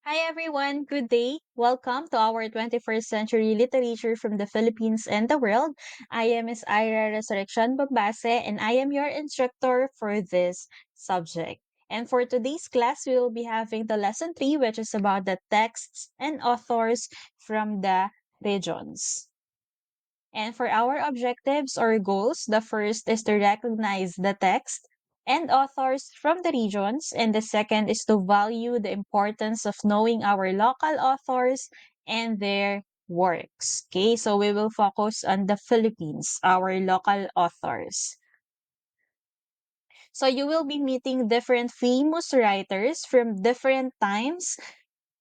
Hi everyone, good day. Welcome to our 21st century literature from the Philippines and the world. I am Ms. Ira Resurrection Bombase and I am your instructor for this subject. And for today's class, we will be having the lesson 3, which is about the texts and authors from the regions. And for our objectives or goals, the first is to recognize the text and authors from the regions, and the second is to value the importance of knowing our local authors and their works. Okay, so we will focus on the Philippines, our local authors. So you will be meeting different famous writers from different times,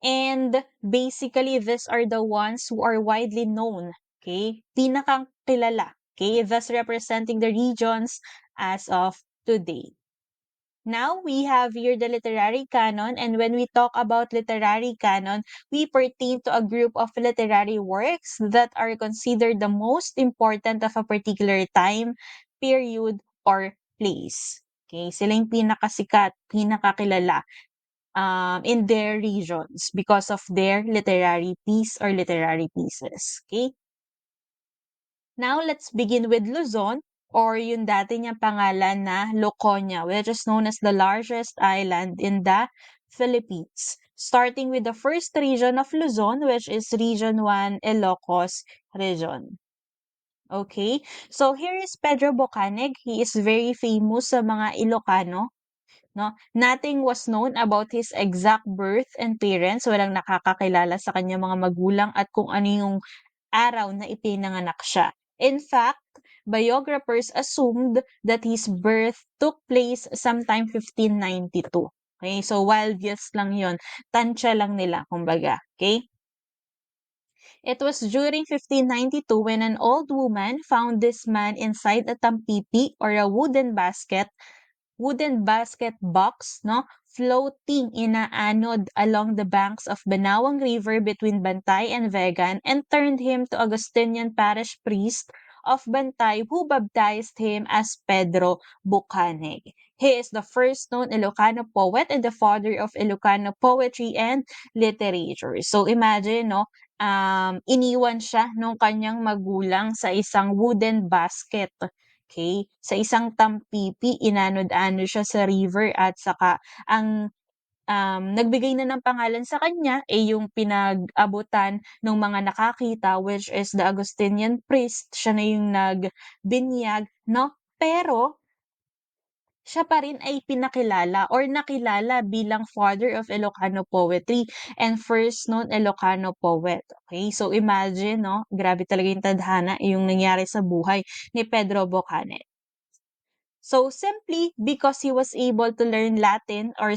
and basically, these are the ones who are widely known, okay? Pinakang kilala, okay? Thus representing the regions as of today. Now, we have here the literary canon, and when we talk about literary canon, we pertain to a group of literary works that are considered the most important of a particular time, period, or place. Okay, sila yung pinakasikat, pinakakilala in their regions because of their literary piece or literary pieces. Okay? Now, let's begin with Luzon, or yung dati niyang pangalan na Loconia, which is known as the largest island in the Philippines. Starting with the first region of Luzon, which is Region 1, Ilocos Region. Okay? So, here is Pedro Bocanig. He is very famous sa mga Ilocano. No? Nothing was known about his exact birth and parents. Walang nakakakilala sa kanyang mga magulang at kung ano yung araw na ipinanganak siya. In fact, biographers assumed that his birth took place sometime 1592. Okay, so wild guess lang yon, tansya lang nila, kumbaga. Okay? It was during 1592 when an old woman found this man inside a tampipi or a wooden basket box, no, floating in a anode along the banks of Banawang River between Bantay and Vegan, and turned him to Augustinian parish priest of Bantay who baptized him as Pedro Bucanig. He is the first known Ilocano poet and the father of Ilocano poetry and literature. So imagine, no, iniwan siya nung kanyang magulang sa isang wooden basket. Okay, sa isang tampipi, inanod-anod siya sa river at saka ang, nagbigay na ng pangalan sa kanya, yung pinag-abutan ng mga nakakita, which is the Augustinian priest. Siya na yung nagbinyag, 'no? Pero siya pa rin ay pinakilala or nakilala bilang father of Ilocano poetry and first known Ilocano poet. Okay, so imagine, 'no, grabe talaga yung tadhana, yung nangyari sa buhay ni Pedro Bocanek. So simply because he was able to learn Latin or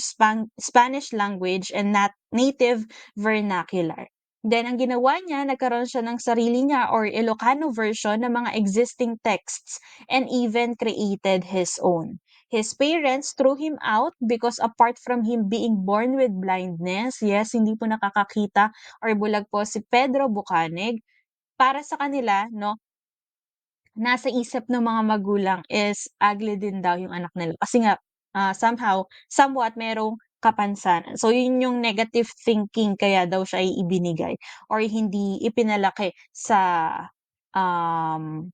Spanish language and not native vernacular. Then ang ginawa niya, nagkaroon siya ng sarili niya or Ilocano version ng mga existing texts and even created his own. His parents threw him out because apart from him being born with blindness, yes, hindi po nakakakita or bulag po si Pedro Bucanig, para sa kanila, no, nasa isip ng mga magulang is ugly din daw yung anak nila kasi nga, somewhat merong kapansanan. So yun yung negative thinking kaya daw siya ay ibinigay or hindi ipinalaki um,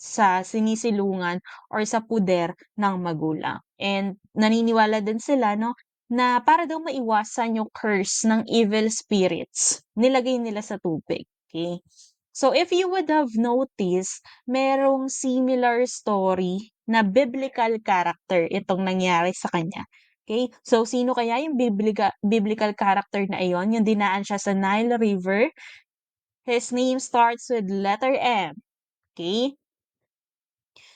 sa sinisilungan or sa puder ng magulang. And naniniwala din sila, 'no, na para daw maiwasan yung curse ng evil spirits, nilagay nila sa tubig, okay. So if you would have noticed, merong similar story na biblical character itong nangyari sa kanya. Okay? So sino kaya yung biblical character na iyon? Yung dinaan siya sa Nile River. His name starts with letter M. Okay?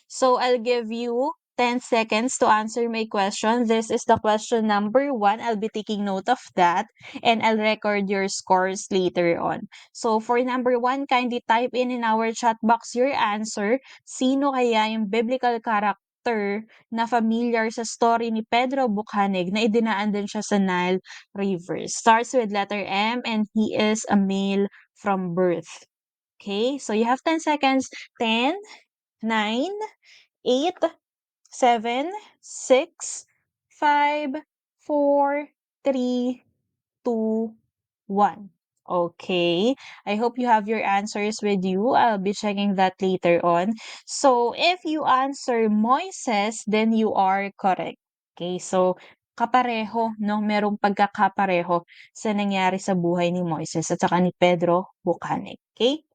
So I'll give you 10 seconds to answer my question. This is the question number 1. I'll be taking note of that and I'll record your scores later on. So for number 1, kindly type in our chat box your answer. Sino kaya yung biblical character na familiar sa story ni Pedro Bucanig na idinaan din siya sa Nile River? Starts with letter M and he is a male from birth. Okay, so you have 10 seconds. 10, 9, 8, 7, 6, 5, 4, 3, 2, 1. Okay. I hope you have your answers with you. I'll be checking that later on. So, if you answer Moises, then you are correct. Okay, so kapareho, no? Merong pagkakapareho sa nangyari sa buhay ni Moises at saka ni Pedro Bucanek. Okay?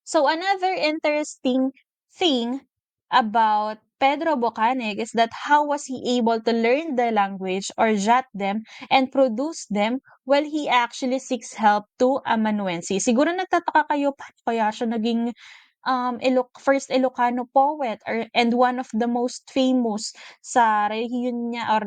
So another interesting thing about Pedro Bocanek is that how was he able to learn the language or jot them and produce them while he actually seeks help to amanuensis. Siguro nagtataka kayo, paano kaya siya naging first Ilocano poet and one of the most famous sa rehiyon niya or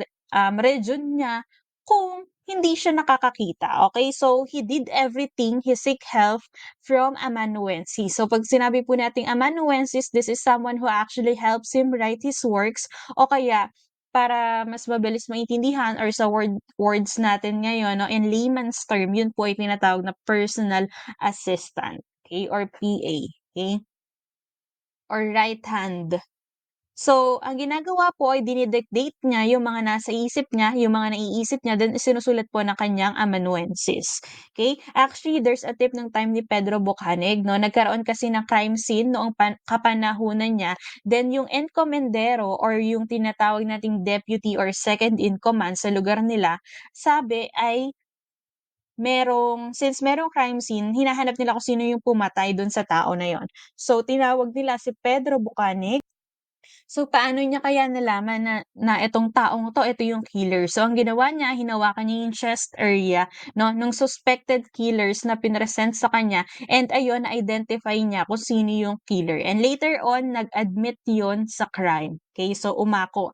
region niya kung hindi siya nakakakita. Okay? So, he did everything. He seek help from amanuensis. So, pag sinabi po nating amanuensis, this is someone who actually helps him write his works o kaya para mas mabilis maintindihan or sa words natin ngayon, no, in layman's term, yun po ay tinatawag na personal assistant, okay, or PA, okay, or right hand. So, ang ginagawa po ay dinidictate niya yung mga nasa isip niya, yung mga naiisip niya, then isinusulat po ng kanyang amanuensis. Okay? Actually, there's a tip ng time ni Pedro Bocanig, no? Nagkaroon kasi ng crime scene noong kapanahunan niya. Then, yung encomendero or yung tinatawag nating deputy or second in command sa lugar nila, sabi ay since merong crime scene, hinahanap nila kung sino yung pumatay dun sa tao na yon. So, tinawag nila si Pedro Bocanig. So, paano niya kaya nalaman na itong taong 'to, ito yung killer? So, ang ginawa niya, hinawakan niya yung chest area 'no, nung suspected killers na pinresent sa kanya and ayun, na-identify niya kung sino yung killer and later on, nag-admit yun sa crime. Okay, so umako,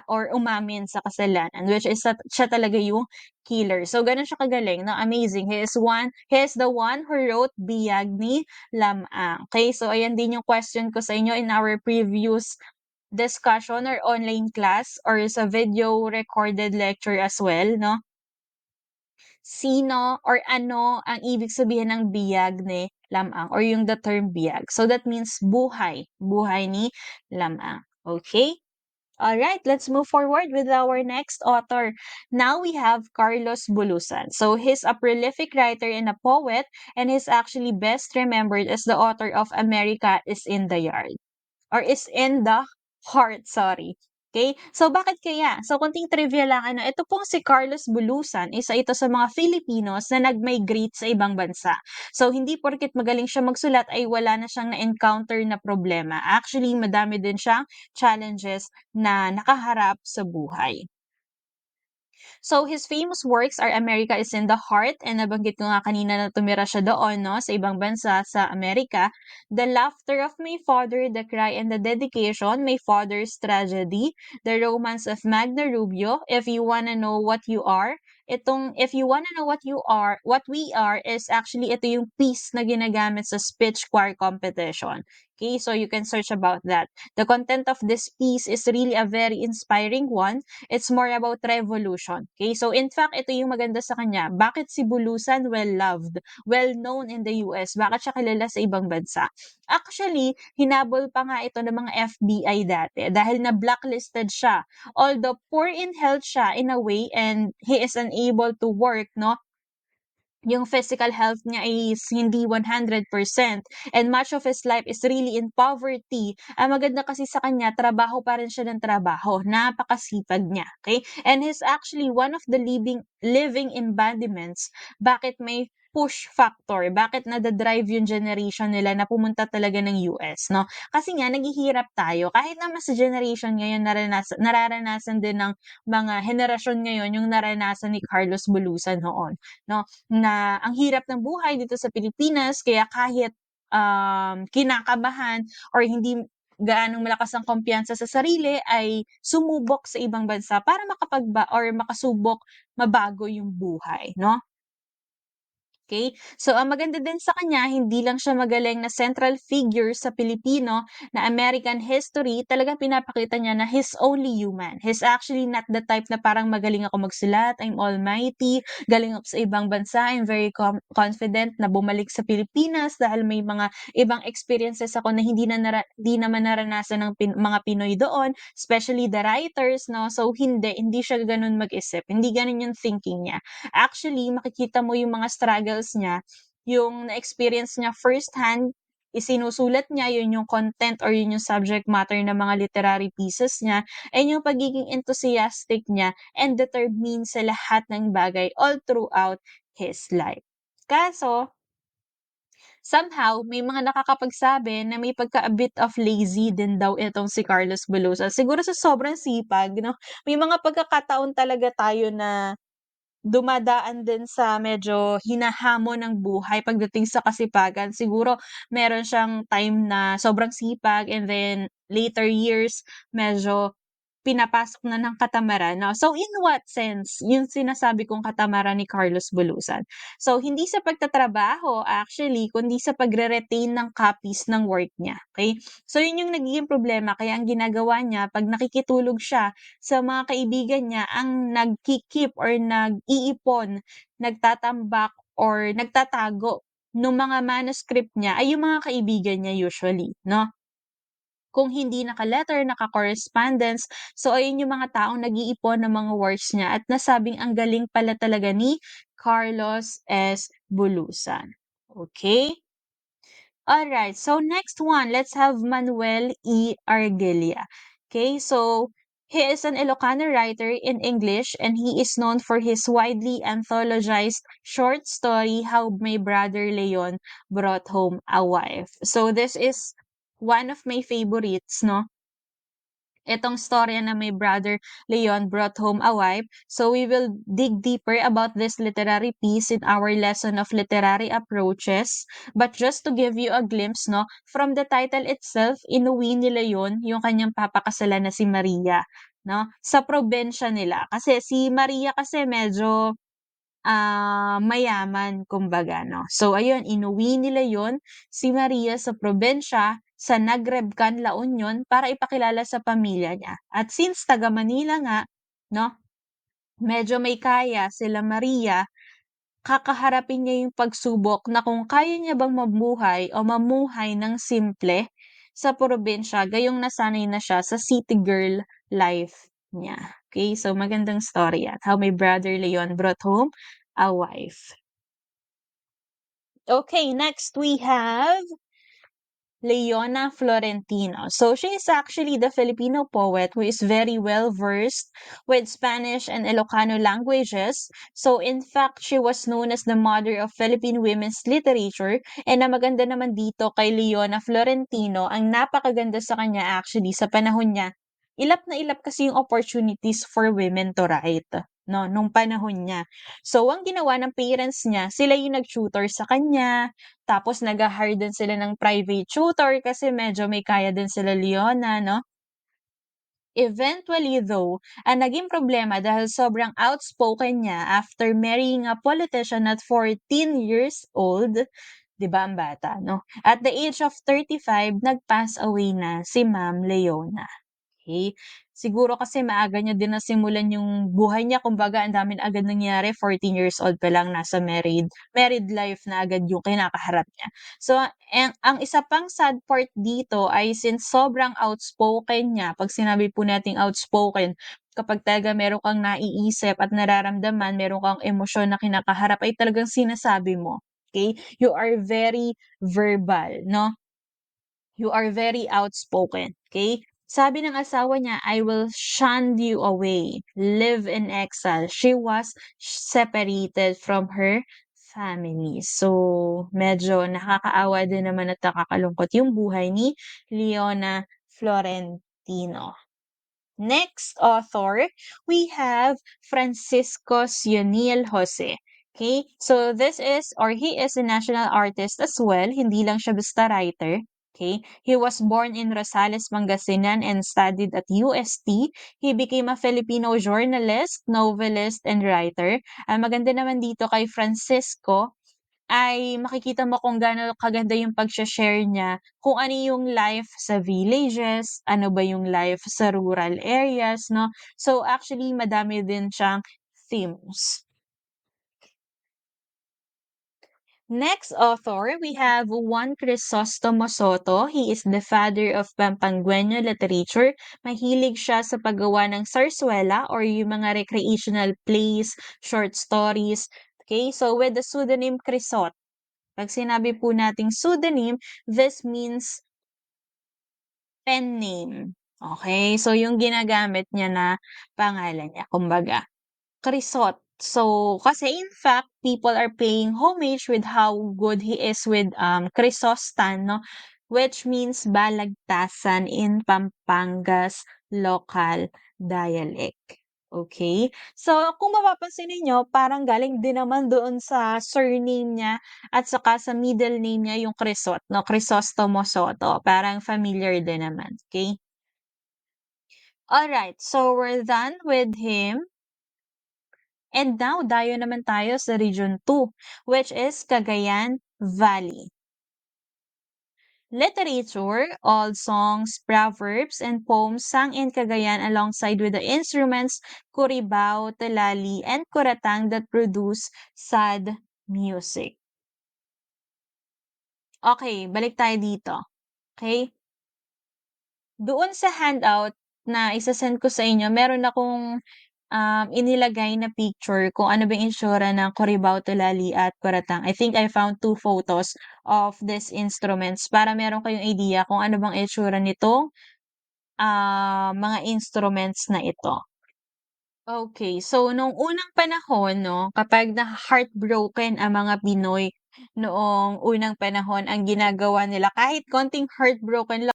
or umamin sa kasalanan which is siya talaga yung killer. So, gano'n siya kagaling 'no, amazing. He is the one who wrote Biyag ni Lamang. Okay, so ayan din yung question ko sa inyo in our previous discussion or online class or sa video recorded lecture as well, no? Sino or ano ang ibig sabihin ng biyag ni lamang or yung the term biyag. So that means buhay, buhay ni lamang. Okay? All right, let's move forward with our next author. Now we have Carlos Bulusan. So he's a prolific writer and a poet, and he's actually best remembered as the author of America is in the Yard. Or is in the heart, sorry. Okay? So, bakit kaya? So, konting trivia lang, ano, ito pong si Carlos Bulusan, isa ito sa mga Filipinos na nag-migrate sa ibang bansa. So, hindi porket magaling siya magsulat ay wala na siyang na-encounter na problema. Actually, madami din siyang challenges na nakaharap sa buhay. So, his famous works are America is in the Heart, and nabanggit ko nga kanina na tumira siya doon, no, sa ibang bansa sa Amerika. The Laughter of My Father, The Cry and the Dedication, My Father's Tragedy, The Romance of Magna Rubio, If You Wanna Know What You Are. Itong If You Wanna Know What We Are is actually ito yung piece na ginagamit sa speech choir competition. Okay, so you can search about that. The content of this piece is really a very inspiring one. It's more about revolution. Okay? So, in fact, ito yung maganda sa kanya. Bakit si Bulusan well-loved, well-known in the US? Bakit siya kilala sa ibang bansa? Actually, hinabol pa nga ito ng mga FBI dati dahil na-blacklisted siya. Although poor in health siya in a way and he is unable to work, no? Yung physical health niya is hindi 100% and much of his life is really in poverty. Ang maganda kasi sa kanya, trabaho pa rin siya ng trabaho. Napakasipag niya, okay? And he's actually one of the living embodiments bakit may push factor, bakit nada-drive yung generation nila na pumunta talaga ng US, no? Kasi nga, naghihirap tayo. Kahit naman sa generation ngayon, nararanasan din ng mga henerasyon ngayon yung naranasan ni Carlos Bulusan noon, no? Na ang hirap ng buhay dito sa Pilipinas kaya kahit, kinakabahan or hindi gaanong malakas ang kumpiyansa sa sarili ay sumubok sa ibang bansa para makasubok mabago yung buhay, 'no? Okay. So ang maganda din sa kanya, hindi lang siya magaling na central figure sa Pilipino na American history, talagang pinapakita niya na he's only human. He's actually not the type na parang magaling ako magsulat, I'm almighty, galing ako sa ibang bansa, I'm very confident na bumalik sa Pilipinas dahil may mga ibang experiences ako na hindi naman naranasan ng mga Pinoy doon, especially the writers, no? So hindi siya gano'n mag-isip, hindi gano'n yung thinking niya. Actually, makikita mo yung mga struggles niya, yung na-experience niya firsthand, isinusulat niya, yun yung content or yun yung subject matter ng mga literary pieces niya, and yung pagiging enthusiastic niya and determined sa lahat ng bagay all throughout his life. Kaso, somehow, may mga nakakapagsabi na may a bit of lazy din daw itong si Carlos Bulosa. Siguro sa sobrang sipag, no? May mga pagkakataon talaga tayo na dumadaan din sa medyo hinahamon ng buhay pagdating sa kasipagan. Siguro meron siyang time na sobrang sipag and then later years medyo pinapasok na ng katamaran 'no. So in what sense yung sinasabi kong katamaran ni Carlos Bulosan? So hindi sa pagtatrabaho actually kundi sa pagre-retain ng copies ng work niya, okey? So yun yung nagiging problema kaya ang ginagawa niya 'pag nakikitulog siya sa mga kaibigan niya ang nagki-keep or nag-iipon, nagtatambak or nagtatago nung mga manuscript niya ay yung mga kaibigan niya usually 'no. Kung hindi naka-letter, naka-correspondence, so ayun yung mga taong nag-iipon ng mga works niya at nasabing ang galing pala talaga ni Carlos S. Bulusan. Okay. Alright, so next one, let's have Manuel E. Argelia. Okay, so he is an Ilocano writer in English and he is known for his widely anthologized short story How My Brother Leon Brought Home a Wife. So this is one of my favorites, no? Itong storya na my brother Leon brought home a wife. So we will dig deeper about this literary piece in our lesson of literary approaches. But just to give you a glimpse, no, from the title itself, inuwi nila yon yung kanyang papakasalan na si Maria, no, sa probensya nila. Kasi si Maria kasi medyo mayaman kumbaga 'no. So ayun, inuwi nila yon si Maria sa probensya, sa Nagrebcan, La Union para ipakilala sa pamilya niya. At since taga Manila nga 'no, medyo may kaya sila Maria, kakaharapin niya yung pagsubok na kung kaya niya bang mabuhay o mamuhay ng simple sa probensya gayong nasanay na siya sa city girl life niya. Okay, so magandang story yan, How My Brother Leon Brought Home a Wife. Okay, next we have Leona Florentino. So she is actually the Filipino poet who is very well versed with Spanish and Ilocano languages. So in fact, she was known as the mother of Philippine women's literature. And ang maganda naman dito kay Leona Florentino, ang napakaganda sa kanya actually sa panahon niya. Ilap na ilap kasi yung opportunities for women to write, no, nung panahon niya. So ang ginawa ng parents niya, sila yung nag-tutor sa kanya, tapos nagha-hire din sila ng private tutor kasi medyo may kaya din sila Leona 'no. Eventually though, ang naging problema dahil sobrang outspoken niya after marrying a politician at 14 years old, 'di ba ang bata 'no? At the age of 35 nag-pass away na si Ma'am Leona. Okay. Siguro kasi maaga niya din nasimulan yung buhay niya kumbaga ang dami na agad nangyari, 14 years old pa lang nasa married life na agad yung kinakaharap niya. So, ang isa pang sad part dito ay since sobrang outspoken niya, 'pag sinabi po nating outspoken, kapag talaga meron kang naiisip at nararamdaman, meron kang emosyon na kinakaharap ay talagang sinasabi mo, okay. You are very verbal 'no? You are very outspoken, okay? Sabi ng asawa niya, "I will shun you away, live in exile." She was separated from her family. So, medyo nakakaawa din naman at nakakalungkot yung buhay ni Leona Florentino. Next author, we have Francisco Sionil Jose. Okay? So this is or he is a national artist as well, hindi lang siya basta writer. Okay? He was born in Rosales, Pangasinan and studied at UST. He became a Filipino journalist, novelist, and writer. Ang maganda naman dito kay Francisco, ay makikita mo kung gaano kaganda yung pagshe-share niya, kung ano yung life sa villages, ano ba yung life sa rural areas 'no. So, actually madami din siyang themes. Next author, we have Juan Crisostomo Soto. He is the father of Pampanggueño literature. Mahilig siya sa paggawa ng sarsuela or yung mga recreational plays, short stories. Okay, so with the pseudonym Crisot. Pag sinabi po nating pseudonym, this means pen name. Okay, so yung ginagamit niya na pangalan niya, kumbaga. Crisot. So, kasi in fact, people are paying homage with how good he is with Chrysostan, no? Which means balagtasan in Pampanga's local dialect. Okay? So, kung mapapansin ninyo, parang galing din naman doon sa surname niya at saka sa middle name niya yung Crisot, no? Crisostomo Soto. Parang familiar din naman. Okay? Alright, so we're done with him. And now, dayo naman tayo sa Region 2, which is Cagayan Valley. Literature, all songs, proverbs, and poems sung in Cagayan alongside with the instruments Curibao, Telali, and Kuratang that produce sad music. Okay, balik tayo dito. Okay? Doon sa handout na isa-send ko sa inyo, meron akong inilagay na picture kung ano ba yung itsura ng Coribao, Tulali at Coratang. I think I found 2 photos of these instruments para meron kayong idea kung ano bang itsura nitong, mga instruments na ito. Okay, so nung unang panahon 'no, kapag na-heartbroken ang mga Pinoy noong unang panahon, ang ginagawa nila kahit konting heartbroken,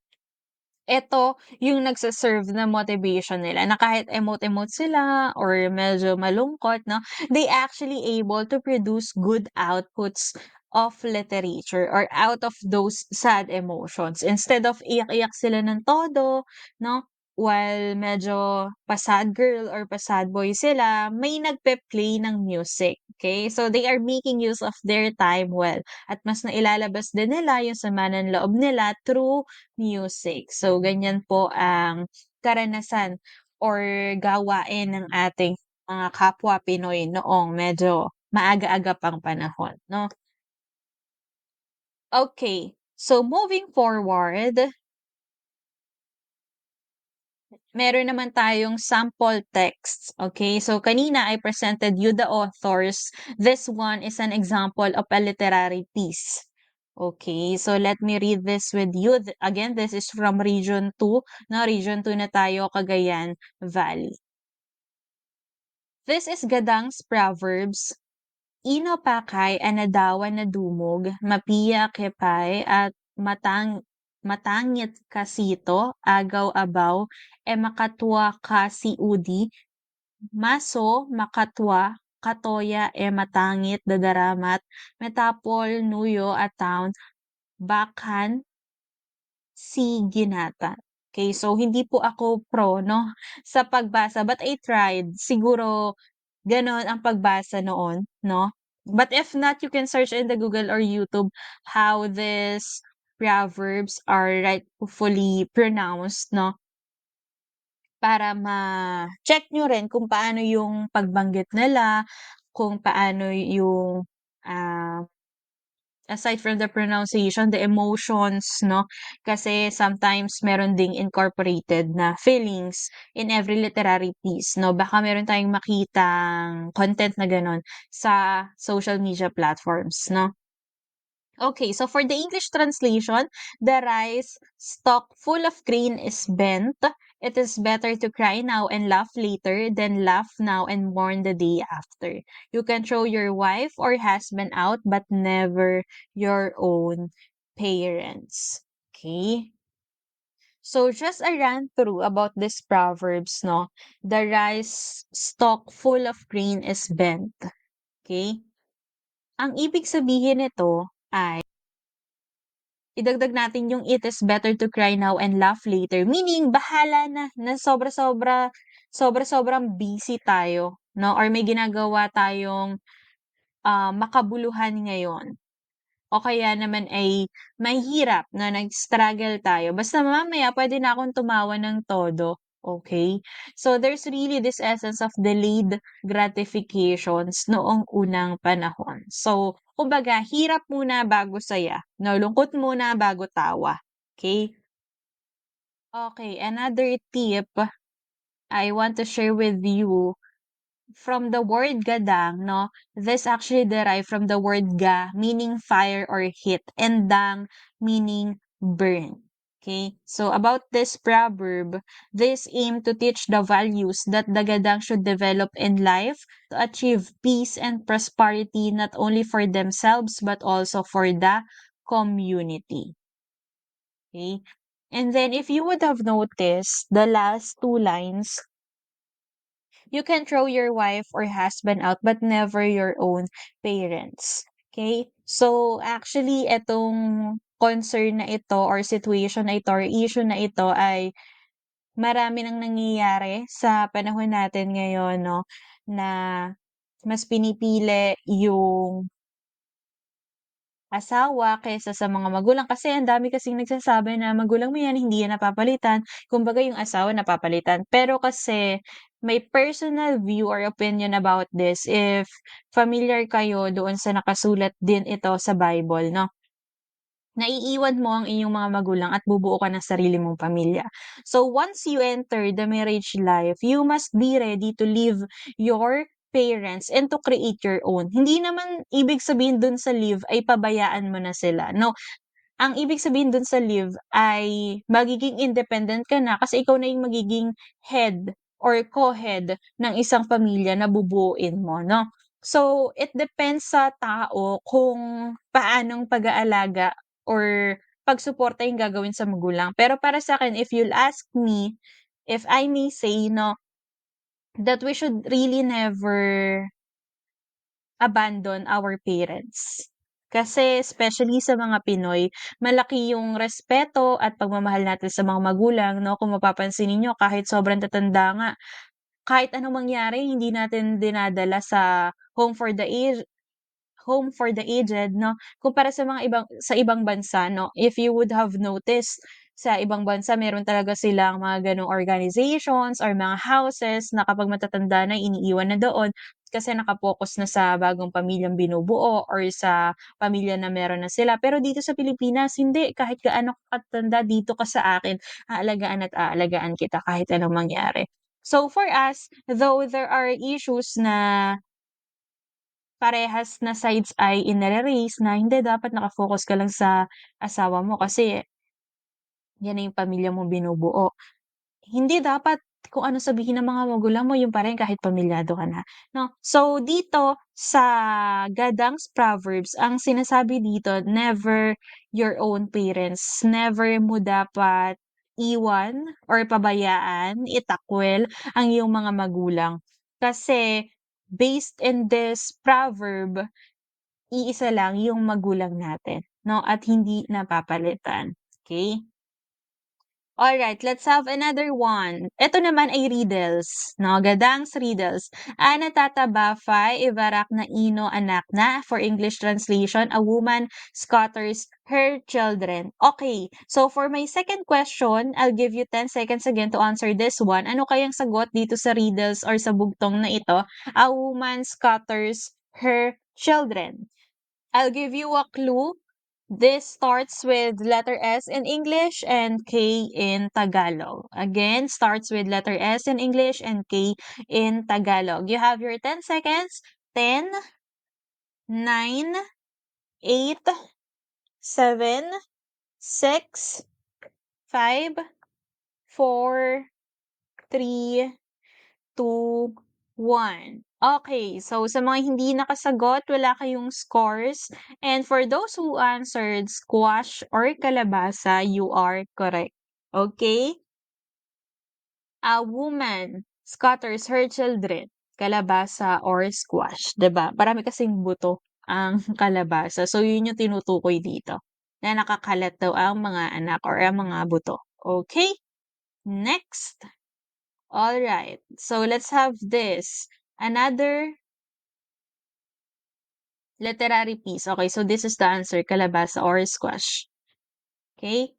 eto yung nagse-serve na motivation nila na kahit emote-emote sila or medyo malungkot 'no, they actually able to produce good outputs of literature or out of those sad emotions. Instead of iyak-iyak sila ng todo 'no, while medyo pa-sad girl or pa-sad boy sila, may nagpe-play ng music, okay. So, they are making use of their time well at mas nailalabas din nila yung sama ng loob nila through music. So, ganyan po ang karanasan or gawain ng ating mga kapwa Pinoy noong medyo maaga-aga pang panahon, 'no? Okay, so moving forward, meron naman tayong sample texts, okay? So, kanina I presented you the authors. This one is an example of a literary piece. Okay, so let me read this with you. Again, this is from Region 2, no? Region 2 na tayo, Cagayan Valley. This is Gadang's Proverbs. Ino pakay anadawan na dumog, mapiya kepay at matangit kasito, agaw-abaw, e makatwa kasi udi, maso makatwa, katoya e matangit dadaramat, metapol nuyo at taon, bakan si ginata. Okay, so hindi po ako pro 'no, sa pagbasa but I tried. Siguro gano'n ang pagbasa noon 'no. But if not, you can search in the Google or YouTube how these proverbs are rightfully pronounced 'no, para ma-check niyo rin kung paano yung pagbanggit nila, kung paano yung, ah aside from the pronunciation, the emotions 'no, kasi sometimes meron ding incorporated na feelings in every literary piece 'no. Baka meron tayong makitang content na gano'n sa social media platforms 'no. Okay, so for the English translation, the rice stalk full of grain is bent. It is better to cry now and laugh later than laugh now and mourn the day after. You can throw your wife or husband out, but never your own parents. Okay? So just a run through about these proverbs, no? The rice stalk full of grain is bent. Okay? Ang ibig sabihin nito ay idagdag natin yung it is better to cry now and laugh later. Meaning, bahala na sobra-sobrang busy tayo, 'no, or may ginagawa tayong makabuluhan ngayon o kaya naman ay mahirap na nag-struggle tayo basta mamaya puwede na akong tumawa ng todo, okay. So, there's really this essence of delayed gratifications noong unang panahon. So, kumbaga hirap muna bago saya 'no, lungkot muna bago tawa, okay. Okay, another tip I want to share with you from the word gadang, no, this actually derived from the word ga, meaning fire or heat, and dang, meaning burn. Okay, so about this proverb, this aim to teach the values that the gadang should develop in life to achieve peace and prosperity not only for themselves but also for the community. Okay, and then if you would have noticed the last two lines, you can throw your wife or husband out but never your own parents. Okay? So, actually, etong concern na ito or situation na ito or issue na ito ay marami nang nangyayari sa panahon natin ngayon, no? Na mas pinipili yung asawa kaysa sa mga magulang kasi ang dami kasing nagsasabi na magulang mo yan, hindi yan napapalitan. Kumbaga yung asawa napapalitan. Pero kasi may personal view or opinion about this if familiar kayo doon sa nakasulat din ito sa Bible, no? Naiiwan mo ang iyong mga magulang at bubuo ka ng sarili mong pamilya. So once you enter the marriage life, you must be ready to leave your parents and to create your own. Hindi naman ibig sabihin dun sa leave ay pabayaan mo na sila. No, ang ibig sabihin dun sa leave ay magiging independent ka na kasi ikaw na yung magiging head or co-head ng isang pamilya na bubuuin mo, no? So, it depends sa tao kung paanong pag-aalaga or pagsuporta yung gagawin sa magulang. Pero para sa akin, if you'll ask me, if I may say, no, that we should really never abandon our parents. Kasi especially sa mga Pinoy, malaki yung respeto at pagmamahal natin sa mga magulang 'no, kung mapapansin ninyo kahit sobrang tatanda nga, kahit anong mangyari hindi natin dinadala sa home for the aged 'no, kumpara sa mga ibang bansa 'no. If you would have noticed, sa ibang bansa meron talaga silang mga gano'ng organizations or mga houses na kapag matatanda na iniiwan na doon kasi naka-focus na sa bagong pamilyang binubuo or sa pamilya na meron na sila. Pero dito sa Pilipinas hindi, kahit gaano ka katanda dito ka sa akin, aalagaan at aalagaan kita kahit anong mangyari. So for us, though there are issues na parehas na sides ay inire-raise na hindi dapat naka-focus ka lang sa asawa mo kasi yan na yung pamilya mong binubuo. Hindi dapat kung ano sabihin ng mga magulang mo yun pa rin kahit pamilyado ka na, 'no? So, dito sa Gadang's Proverbs ang sinasabi dito, never your own parents. Never mo dapat iwan or pabayaan, itakwil ang iyong mga magulang. Kasi based in this proverb, iisa lang yung magulang natin, 'no, at hindi napapalitan, okey? Alright, let's have another one. Ito naman ay riddles, 'no, Gadang's riddles. Ana tata bafay ibarak na ino anak na, for English translation, a woman scatters her children. Okay, so for my second question, I'll give you 10 seconds again to answer this one. Ano kayang sagot dito sa riddles or sa bugtong na ito? A woman scatters her children. I'll give you a clue. This starts with letter S in English and K in Tagalog. Again, starts with letter S in English and K in Tagalog. You have your 10 seconds. 10, 9, 8, 7, 6, 5, 4, 3, 2, 1. Okay, so sa mga hindi nakasagot, wala kayong scores. And for those who answered squash or kalabasa, you are correct. Okay? A woman scatters her children. Kalabasa or squash, 'di ba? Marami kasing buto ang kalabasa. So yun yung tinutukoy dito. Na nakakalat daw ang mga anak or ang mga buto. Okay? Next. All right. So let's have this. Another Literary piece. Okay, so this is the answer, kalabasa or squash. Okay?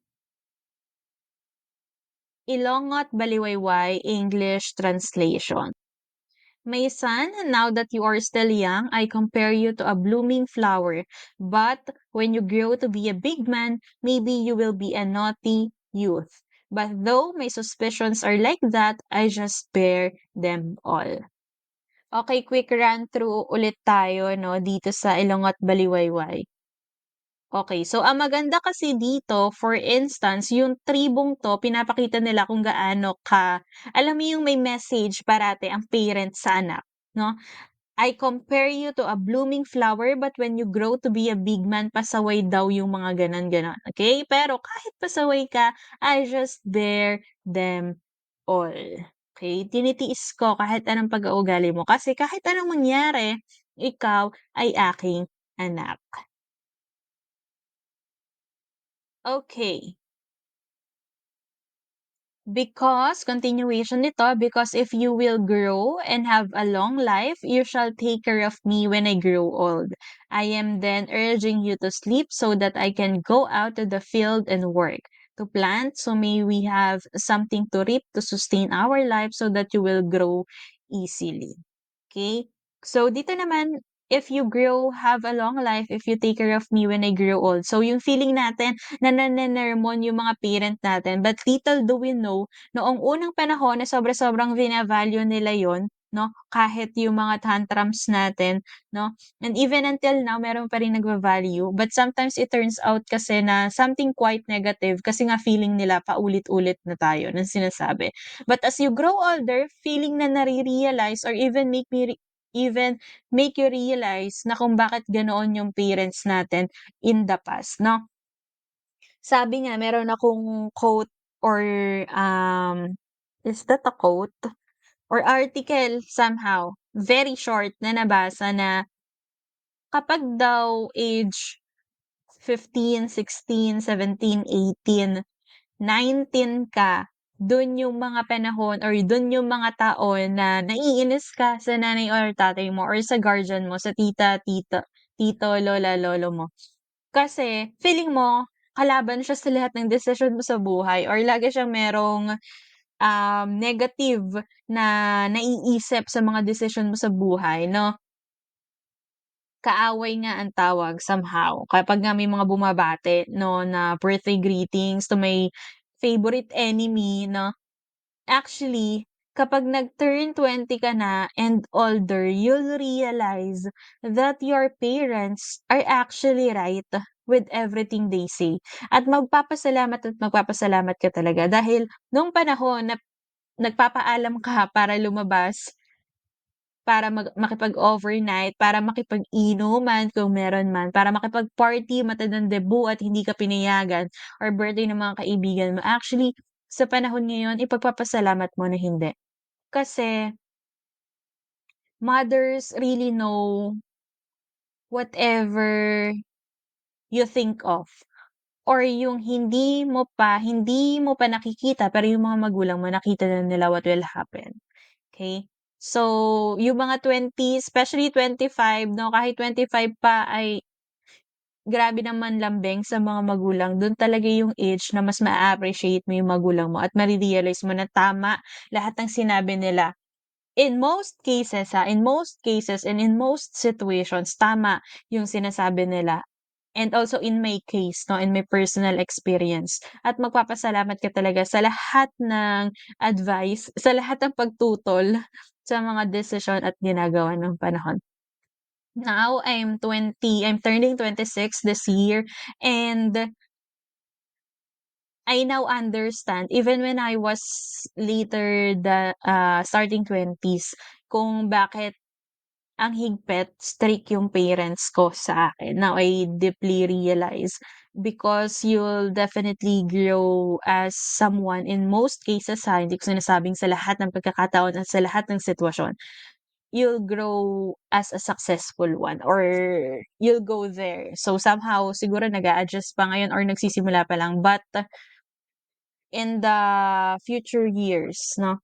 Ilongot Baliwayway English translation. My son, now that you are still young, I compare you to a blooming flower. But when you grow to be a big man, maybe you will be a naughty youth. But though my suspicions are like that, I just bear them all. Okay, quick run through ulit tayo, no, dito sa Ilongot Baliwayway. Okay, so ang maganda kasi dito, for instance, yung tribong 'to pinapakita nila kung gaano alam mo yung may message parate ang parents sa anak, 'no? I compare you to a blooming flower but when you grow to be a big man, pasaway daw yung mga gano'n, gano'n, okay? Pero kahit pasaway ka, I just bear them all, okay? Tinitiis ko kahit anong pag-uugali mo kasi kahit anong mangyari, ikaw ay aking anak. Okay. Because continuation nito, because if you will grow and have a long life, you shall take care of me when I grow old. I am then urging you to sleep so that I can go out to the field and work, to plant, so may we have something to reap to sustain our life so that you will grow easily. Okay? So, dito naman, if you grow, have a long life, if you take care of me when I grow old. So, yung feeling natin, nanenermon yung mga parent natin. But little do we know, noong unang panahon na sobra-sobrang vina-value nila yon, no? Kahit yung mga tantrums natin, no? And even until now, meron pa rin nagva-value. But sometimes it turns out kasi na something quite negative kasi nga feeling nila paulit-ulit na tayo ng sinasabi. But as you grow older, feeling na nare-realize or even make you realize na kung bakit ganoon yung parents natin in the past, 'no? Sabi nga meron akong quote or, is that a quote? Or article somehow, very short na nabasa na kapag daw age 15, 16, 17, 18, 19 ka, dun yung mga panahon or dun yung mga taon na naiinis ka sa nanay or tatay mo or sa guardian mo, sa tito, lola, lolo mo. Kasi feeling mo kalaban siya sa lahat ng desisyon mo sa buhay or lagi siyang merong, negative na naiisip sa mga desisyon mo sa buhay 'no. Kaaway nga ang tawag somehow kapag nga may mga bumabati 'no, na birthday greetings to my favorite enemy 'no. Actually, kapag nag-turn 20 ka na and older, you'll realize that your parents are actually right with everything they say. At magpapasalamat ka talaga dahil nung panahon na nagpapaalam ka para lumabas, para makipag-overnight, para makipag-inuman kung meron man, para makipag-party, matandang debut at hindi ka pinayagan or birthday ng mga kaibigan mo. Actually, sa panahon ngayon ipagpapasalamat mo na hindi. Kasi mothers really know whatever you think of or yung hindi mo pa nakikita pero yung mga magulang mo nakita na nila what will happen, okay. So, yung mga 20, especially 25 'no, kahit 25 pa ay grabe naman lambing sa mga magulang. Dun talaga yung age na mas maa-appreciate mo yung magulang mo at mare-realize mo na tama lahat ng sinabi nila. In most cases, in most cases and in most situations, tama yung sinasabi nila. And also in my case 'no, in my personal experience. At magpapasalamat ka talaga sa lahat ng advice, sa lahat ng pagtutol sa mga desisyon at ginagawa ng panahon. Now I'm turning 26 this year, and I now understand even when I was later starting 20s kung bakit ang higpit, strict yung parents ko sa akin. Now I deeply realize because you'll definitely grow as someone in most cases hindi ko sinasabing sa lahat ng pagkakataon at sa lahat ng sitwasyon. You'll grow as a successful one or you'll go there. So somehow siguro nag-a-adjust pa ngayon or nagsisimula pa lang but in the future years 'no,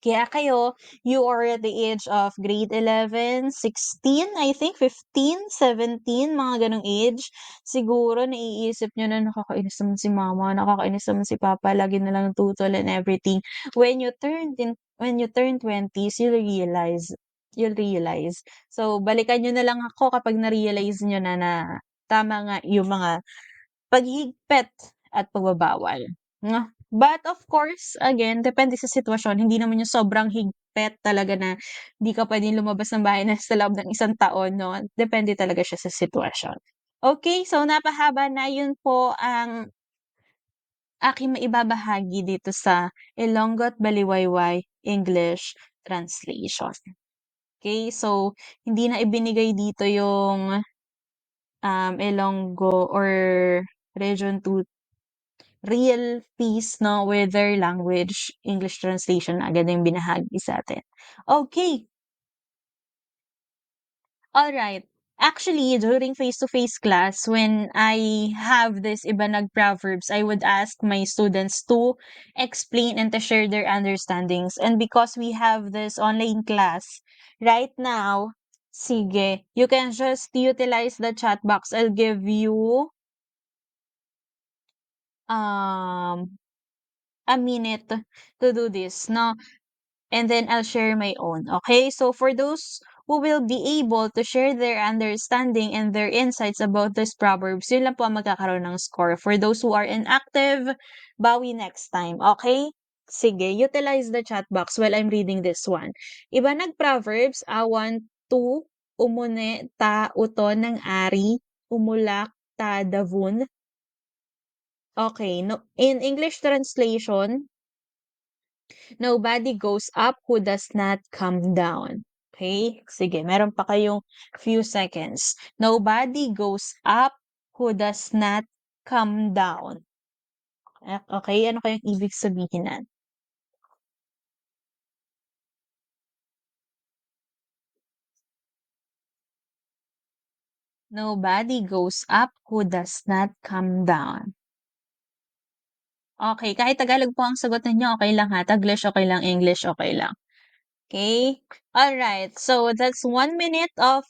Kaya kayo, you are at the age of grade 11, 16, I think 15, 17, mga gano'ng age. Siguro naiisip niyo na, "Nakakainis naman si mama, nakakainis naman si papa, lagi na lang tutol and everything." When you turn 20s, you'll realize. So, balikan niyo na lang ako kapag na-realize niyo na na tama nga yung mga paghihigpit at pagbabawal, 'no? But of course, again, depende sa sitwasyon. Hindi naman yung sobrang higpit talaga na di ka puwedeng lumabas ng bahay na sa loob ng isang taon, 'no? Depende talaga siya sa sitwasyon. Okay, so napahaba na. Yun po ang aking maibabahagi dito sa Ilonggo't Baliwayway English Translation. Okay, so hindi na ibinigay dito yung, Ilonggo or Region 2 real piece 'no, with their language, English translation na agad yung binahagi sa'tin. Okay, alright. Actually, during face-to-face class, when I have this Ibanag proverbs, I would ask my students to explain and to share their understandings. And because we have this online class right now, sige, you can just utilize the chat box. I'll give you, um, a minute to do this 'no. And then I'll share my own. Okay? So for those who will be able to share their understanding and their insights about these proverbs, yun lang po ang magkakaroon ng score. For those who are inactive, bawi next time. Okay? Sige, utilize the chat box while I'm reading this one. Iba nag-proverbs, awan, tu, umune, ta, uton ng ari, umulak, ta, davun. Okay, no, in English translation, nobody goes up who does not come down. Okay? Sige, meron pa kayong few seconds. Nobody goes up who does not come down. Okay? Ano kayang ibig sabihin nun? Nobody goes up who does not come down. Okay, kahit Tagalog po ang sagot ninyo, okay lang ha. Taglish, okay lang. English, okay lang. Okay? Alright, so that's 1 minute of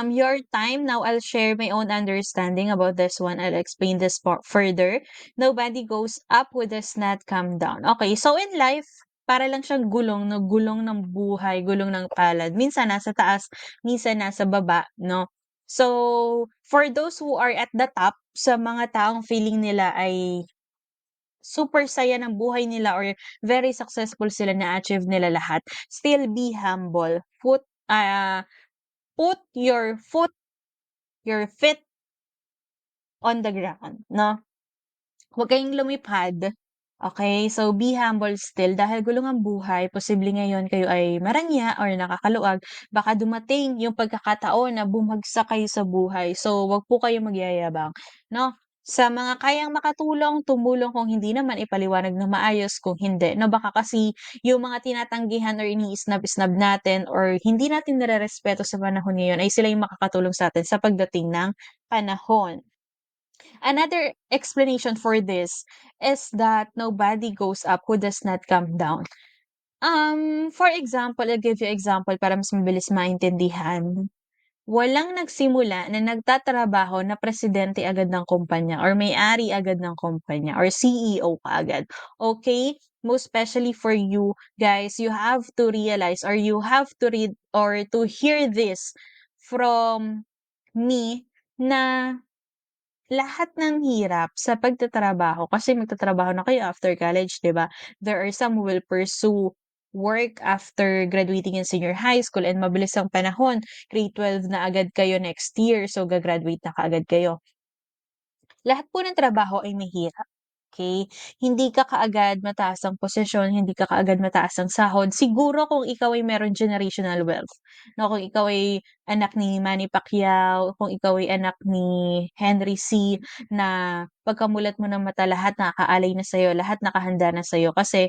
your time. Now I'll share my own understanding about this one. I'll explain this further. Nobody goes up who does not come down. Okay, so in life, para lang siyang gulong, no? Gulong ng buhay, gulong ng palad. Minsan nasa taas, minsan nasa baba, no? So, for those who are at the top, sa mga taong feeling nila ay super saya ng buhay nila or very successful sila, na-achieve nila lahat, still be humble. Put your feet on the ground, 'no? Huwag kayong lumipad, okay? So, be humble still dahil gulong ang buhay. Posibleng ngayon kayo ay marangya or nakakaluwag. Baka dumating yung pagkakataon na bumagsak kayo sa buhay. So, 'wag po kayong magyayabang, 'no? Sa mga kayang makatulong, tumulong, kung hindi naman ipaliwanag ng maayos kung hindi, 'no? Baka kasi yung mga tinatanggihan or ini-snub-snub natin or hindi natin nirerespeto sa panahon ngayon ay sila yung makakatulong sa'tin sa pagdating ng panahon. Another explanation for this is that nobody goes up who does not come down. For example, I'll give you example para mas mabilis maintindihan. Walang nagsimula na nagtatrabaho na presidente agad ng kumpanya or may-ari agad ng kumpanya or CEO kaagad. Okay? Most especially for you guys, you have to realize or you have to read or to hear this from me na lahat ng hirap sa pagtatrabaho kasi magtatrabaho na kayo after college, 'di ba? There are some who will pursue work after graduating in senior high school and mabilis ang panahon, grade 12 na agad kayo next year, so gagraduate na kaagad kayo. Lahat po ng trabaho ay mahirap, okey? Hindi ka kaagad mataas ang posisyon, hindi ka kaagad mataas ang sahod. Siguro kung ikaw ay meron generational wealth, 'no, kung ikaw ay anak ni Manny Pacquiao, kung ikaw ay anak ni Henry C. na pagkamulat mo ng mata lahat nakaalay na sa'yo, lahat nakahanda na sa'yo kasi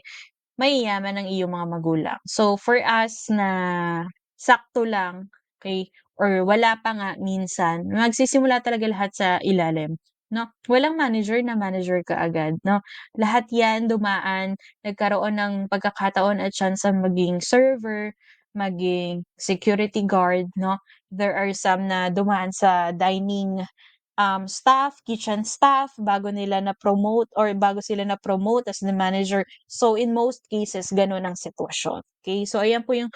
mayayaman ang iyong mga magulang. So, for us na sakto lang, okey, or wala pa nga minsan, magsisimula talaga lahat sa ilalim. 'no? Walang manager na manager kaagad 'no? Lahat 'yan dumaan, nagkaroon ng pagkakataon at tsansang maging server, maging security guard 'no? There are some na dumaan sa dining staff, kitchen staff, bago nila na-promote or bago sila na-promote as the manager. So, in most cases, gano'n ang sitwasyon. Okay, so ayan po yung,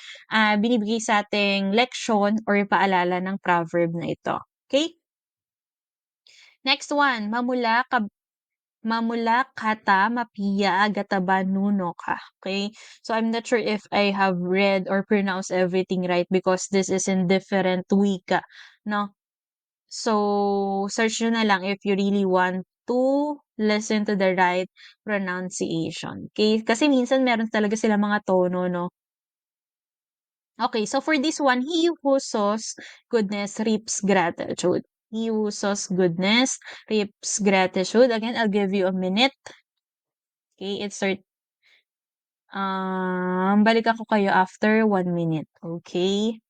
binibigay sa ating leksyon or paalala ng proverb na ito. Okay, next one, mamula kata mapiya agataba nuno ka. Okay, so I'm not sure if I have read or pronounced everything right because this is in different wika, 'no? So, search nyo na lang if you really want to listen to the right pronunciation, okay? Kasi minsan meron talaga sila mga tono 'no? Okay, so for this one, he who sows goodness reaps gratitude. He who sows goodness reaps gratitude. Again, I'll give you a minute, okay? Balikan ko kayo after 1 minute, okay?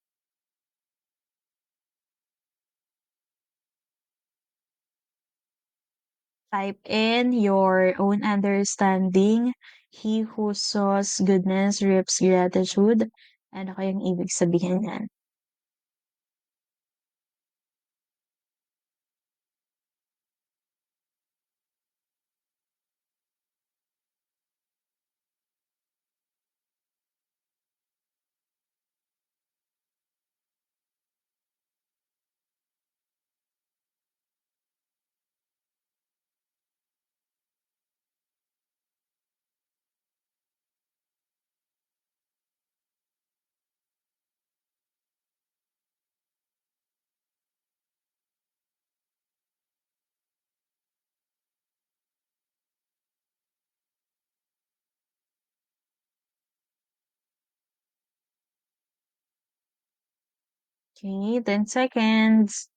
Type in your own understanding. He who sows goodness reaps gratitude. Ano kayang ibig sabihin niyan? Okay, 10 seconds.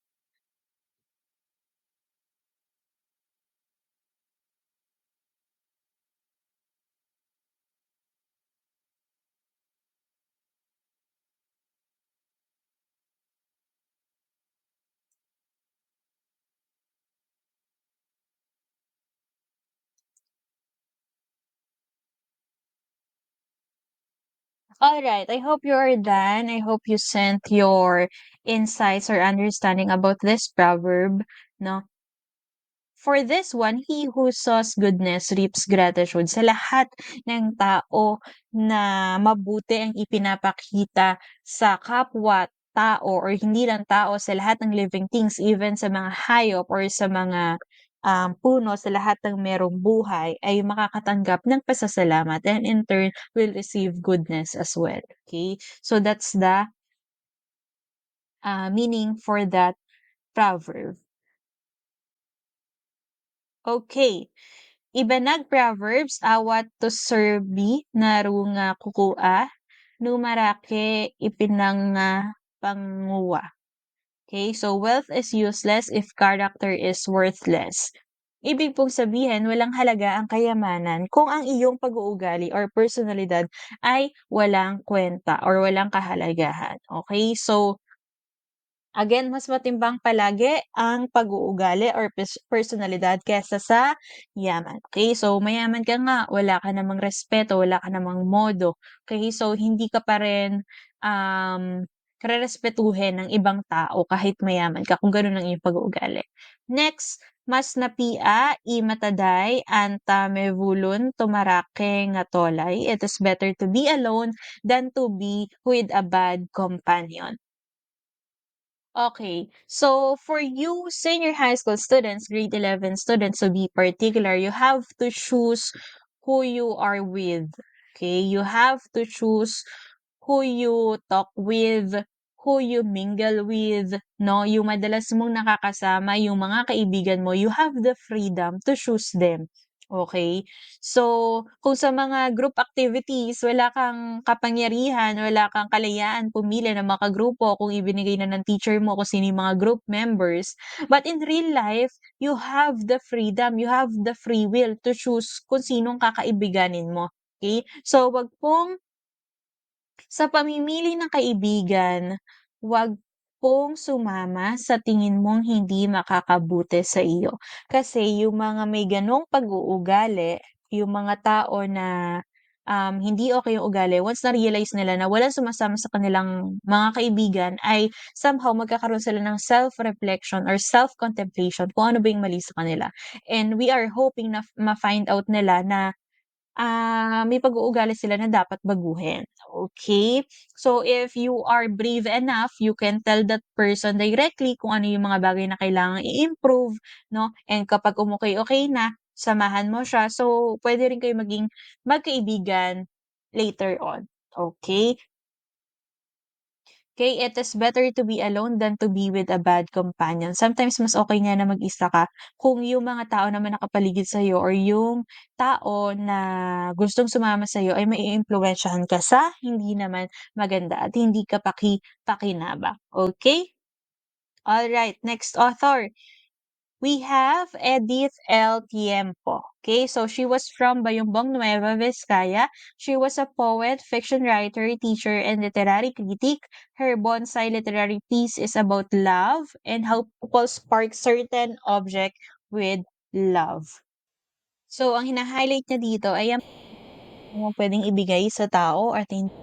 Alright, I hope you're done. I hope you sent your insights or understanding about this proverb, no? For this one, he who sows goodness reaps gratitude. Sa lahat ng tao na mabuti ang ipinapakita sa kapwa tao or hindi lang tao, sa lahat ng living things, even sa mga hayop or sa mga puno, sa lahat ng merong buhay, ay makakatanggap ng pasasalamat and in turn will receive goodness as well. Okay? So that's the meaning for that proverb. Okay. Ibanag Proverbs awat to serbi narunga kukua, numarake ipinanga panguwa. Okay, so wealth is useless if character is worthless. Ibig pong sabihin, walang halaga ang kayamanan kung ang iyong pag-uugali or personalidad ay walang kwenta or walang kahalagahan. Okay, so again, mas matimbang palagi ang pag-uugali or personalidad kaysa sa yaman. Okay, so mayaman ka nga, wala ka namang respeto, wala ka namang modo. Okay, so hindi ka pa rin rerespetuhin ng ibang tao kahit mayaman ka kung ganun ang iyong pag-uugali. Next, mas napia i mataday anta mevulun tumarake nga tolay. It is better to be alone than to be with a bad companion. Okay. So for you senior high school students, grade 11 students to be particular, you have to choose who you are with. Okay? You have to choose who you talk with, who you mingle with, no? Yung madalas mong nakakasama, yung mga kaibigan mo, you have the freedom to choose them. Okay? So, kung sa mga group activities, wala kang kapangyarihan, wala kang kalayaan pumili ng mga grupo kung ibinigay na ng teacher mo kung sino yung mga group members. But in real life, you have the freedom, you have the free will to choose kung sinong kakaibiganin mo. Okay? So, wag pong sa pamimili ng kaibigan, wag kung sumama sa tingin mong hindi makakabuti sa iyo. Kasi yung mga may gano'ng pag-uugali, yung mga tao na, hindi okey yung ugali, once na-realize nila na walang sumasama sa kanilang mga kaibigan ay somehow magkakaroon sila ng self-reflection or self-contemplation kung ano ba yung mali sa kanila. And we are hoping na ma-find out nila na may pag-uugali sila na dapat baguhin, okay. So, if you are brave enough, you can tell that person directly kung ano yung mga bagay na kailangang i-improve 'no, and kapag umokey-okey na, samahan mo siya. So, puwede rin kayong maging magkaibigan later on, okay. Okay, it is better to be alone than to be with a bad companion. Sometimes mas okay nga na mag-isa ka kung yung mga tao naman nakapaligid sa'yo or yung tao na gustong sumama sa'yo ay maiimpluwensyahan ka sa hindi naman maganda at hindi ka pakinabang, okay. Alright, next author. We have Edith L. Tiempo. Okay, so she was from Bayumbong, Nueva Vizcaya. She was a poet, fiction writer, teacher, and literary critic. Her bonsai literary piece is about love and how people spark certain object with love. So, ang hina-highlight niya dito ay ang mga pwedeng ibigay sa tao at hindi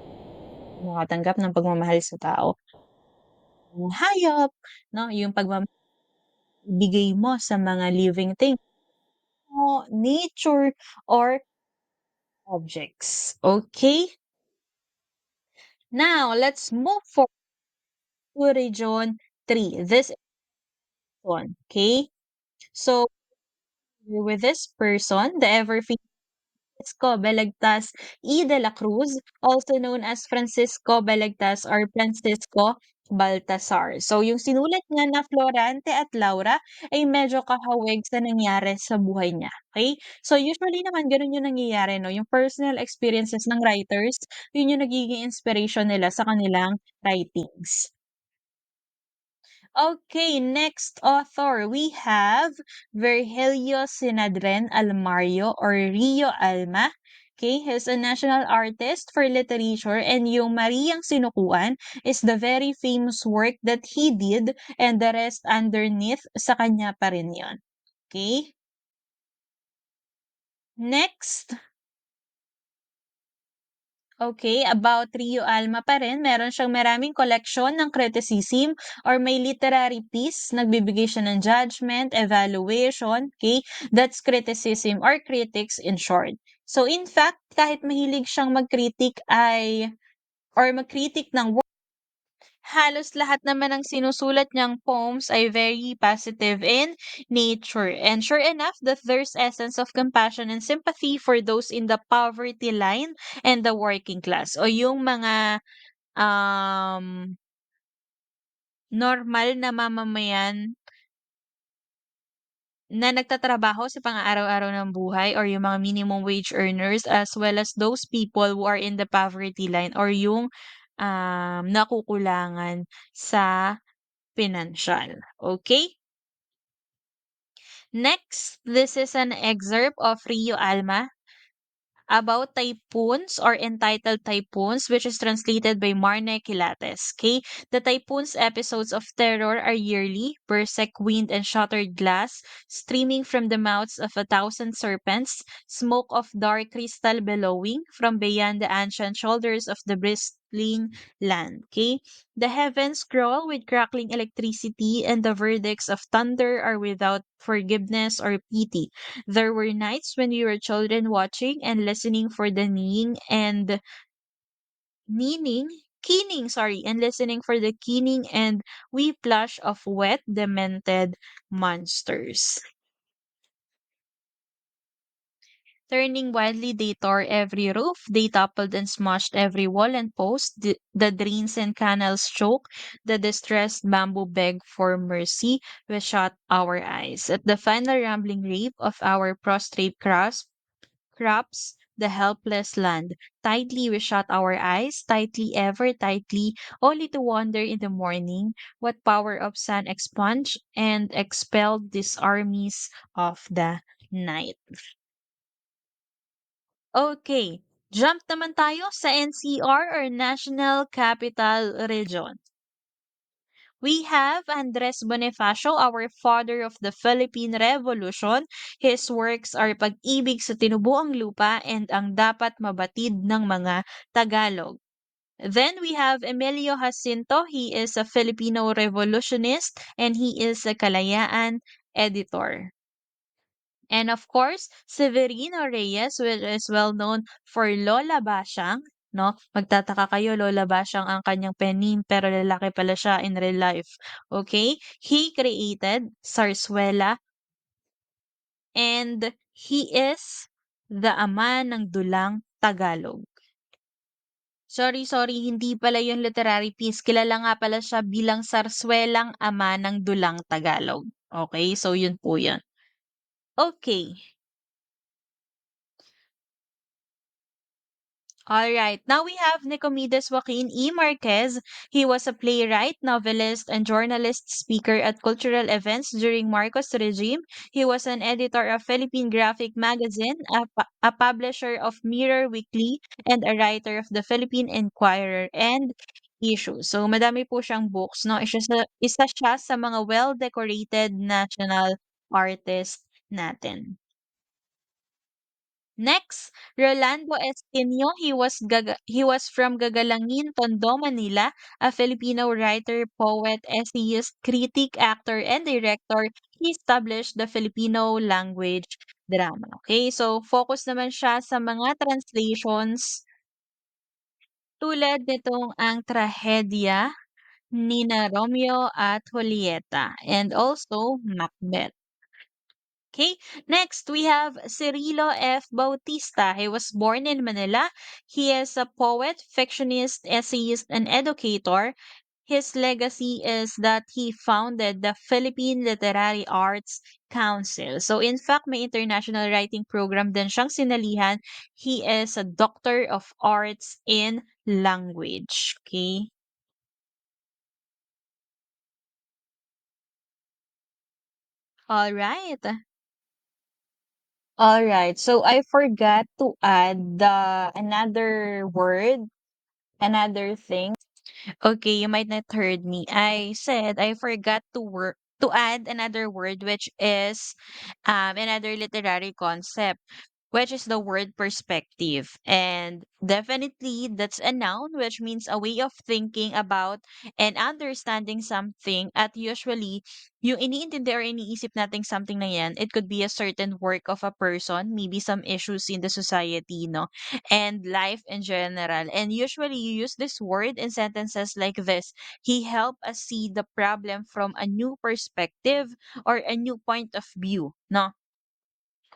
makatanggap ng pagmamahal sa tao. Yung hayop, no? Yung pagbibigay mo sa mga living things mo, nature, or objects. Okay? Now, let's move forward to region 3. This is one. Okay? So, with this person, the ever Francisco Balagtas y de la Cruz, also known as Francisco Balagtas or Francisco Baltasar. So, yung sinulat niya na Florante at Laura ay medyo kahawig sa nangyari sa buhay niya. Okay? So, usually naman ganun yung nangyayari, no? Yung personal experiences ng writers, yun yung nagiging inspiration nila sa kanilang writings. Okay, next author we have Virgilio Sinadren Almario or Rio Alma. Okay, he's a national artist for literature and yung Mariang Sinukuan is the very famous work that he did and the rest underneath sa kanya pa rin yun. Okay? Next, okay, about Rio Alma pa rin, meron siyang maraming koleksyon ng criticism or may literary piece, nagbibigay siya ng judgment, evaluation, okay? That's criticism or critics in short. So in fact, kahit mahilig siyang mag-critic ay or mag-critic ng halos lahat naman ng sinusulat niyang poems ay very positive in nature. And sure enough that there's essence of compassion and sympathy for those in the poverty line and the working class. O yung mga um, normal na mamamayan na nagtatrabaho sa pang-araw-araw ng buhay or yung mga minimum wage earners as well as those people who are in the poverty line or yung nakukulangan sa pinansyal. Okay? Next, this is an excerpt of Rio Alma about typhoons or entitled Typhoons, which is translated by Marne Quilates. Okay? The typhoons episodes of terror are yearly, berserk wind and shattered glass, streaming from the mouths of 1,000 serpents, smoke of dark crystal billowing from beyond the ancient shoulders of the bristling land. Okay? The heavens crawl with crackling electricity, and the verdicts of thunder are without forgiveness or pity. There were nights when we were children watching and listening for the meaning, keening, sorry, and listening for the keening and wee plash of wet, demented monsters. Turning wildly, they tore every roof, they toppled and smashed every wall and post. The drains and canals choked, the distressed bamboo begged for mercy. We shut our eyes. At the final rambling rave of our prostrate crops, the helpless land. Tightly we shut our eyes, tightly ever tightly, only to wonder in the morning what power of sun expunged and expelled these armies of the night. Okay, jump naman tayo sa NCR or National Capital Region. We have Andres Bonifacio, our father of the Philippine Revolution. His works are Pag-ibig sa Tinubuang Lupa and Ang Dapat Mabatid ng Mga Tagalog. Then we have Emilio Jacinto. He is a Filipino revolutionist and he is a Kalayaan editor. And of course, Severino Reyes, which is well known for Lola Basyang, no? Magtataka kayo, Lola Basyang ang kanyang pen name, pero lalaki pala siya in real life. Okay? He created Sarsuela and he is the ama ng dulang Tagalog. Sorry, hindi pala yung literary piece. Kilala nga pala siya bilang Sarsuelang ama ng dulang Tagalog. Okay? So, yun po yun. Okay. All right. Now we have Nicomedes Joaquin E. Marquez. He was a playwright, novelist, and journalist speaker at cultural events during Marcos regime. He was an editor of Philippine Graphic Magazine, a publisher of Mirror Weekly, and a writer of the Philippine Inquirer and Issue. So, madami po siyang books, no? Isa siya sa mga well-decorated national artist natin. Next, Rolando Espino, he was from Gagalangin, Tondo, Manila, a Filipino writer, poet, essayist, critic, actor, and director. He established the Filipino language drama. Okay, so focus naman siya sa mga translations tulad nitong ang trahedya ni na Romeo at Julieta and also Macbeth. Okay, next we have Cirilo F. Bautista. He was born in Manila. He is a poet, fictionist, essayist, and educator. His legacy is that he founded the Philippine Literary Arts Council. So in fact, may international writing program din siyang sinalihan. He is a Doctor of Arts in Language. Okay? All right. All right. So I forgot to add the another word, another thing. Okay, you might not heard me. I said I forgot to add another word which is another literary concept, which is the word perspective. And definitely that's a noun which means a way of thinking about and understanding something at usually yung iniintindi or iniisip nating something na yan, it could be a certain work of a person, maybe some issues in the society, no? And life in general. And usually you use this word in sentences like this. He helped us see the problem from a new perspective or a new point of view, no?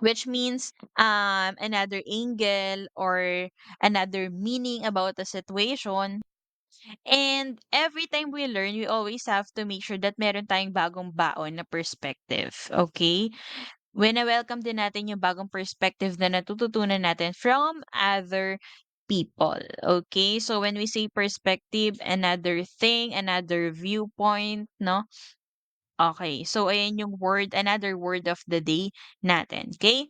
Which means another angle or another meaning about the situation. And every time we learn, we always have to make sure that meron tayong bagong baon na perspective. Okay? Welcome din natin yung bagong perspective na natututunan natin from other people. Okay? So when we say perspective, another thing, another viewpoint, no? Okay. So ayan yung word, another word of the day natin. Okay?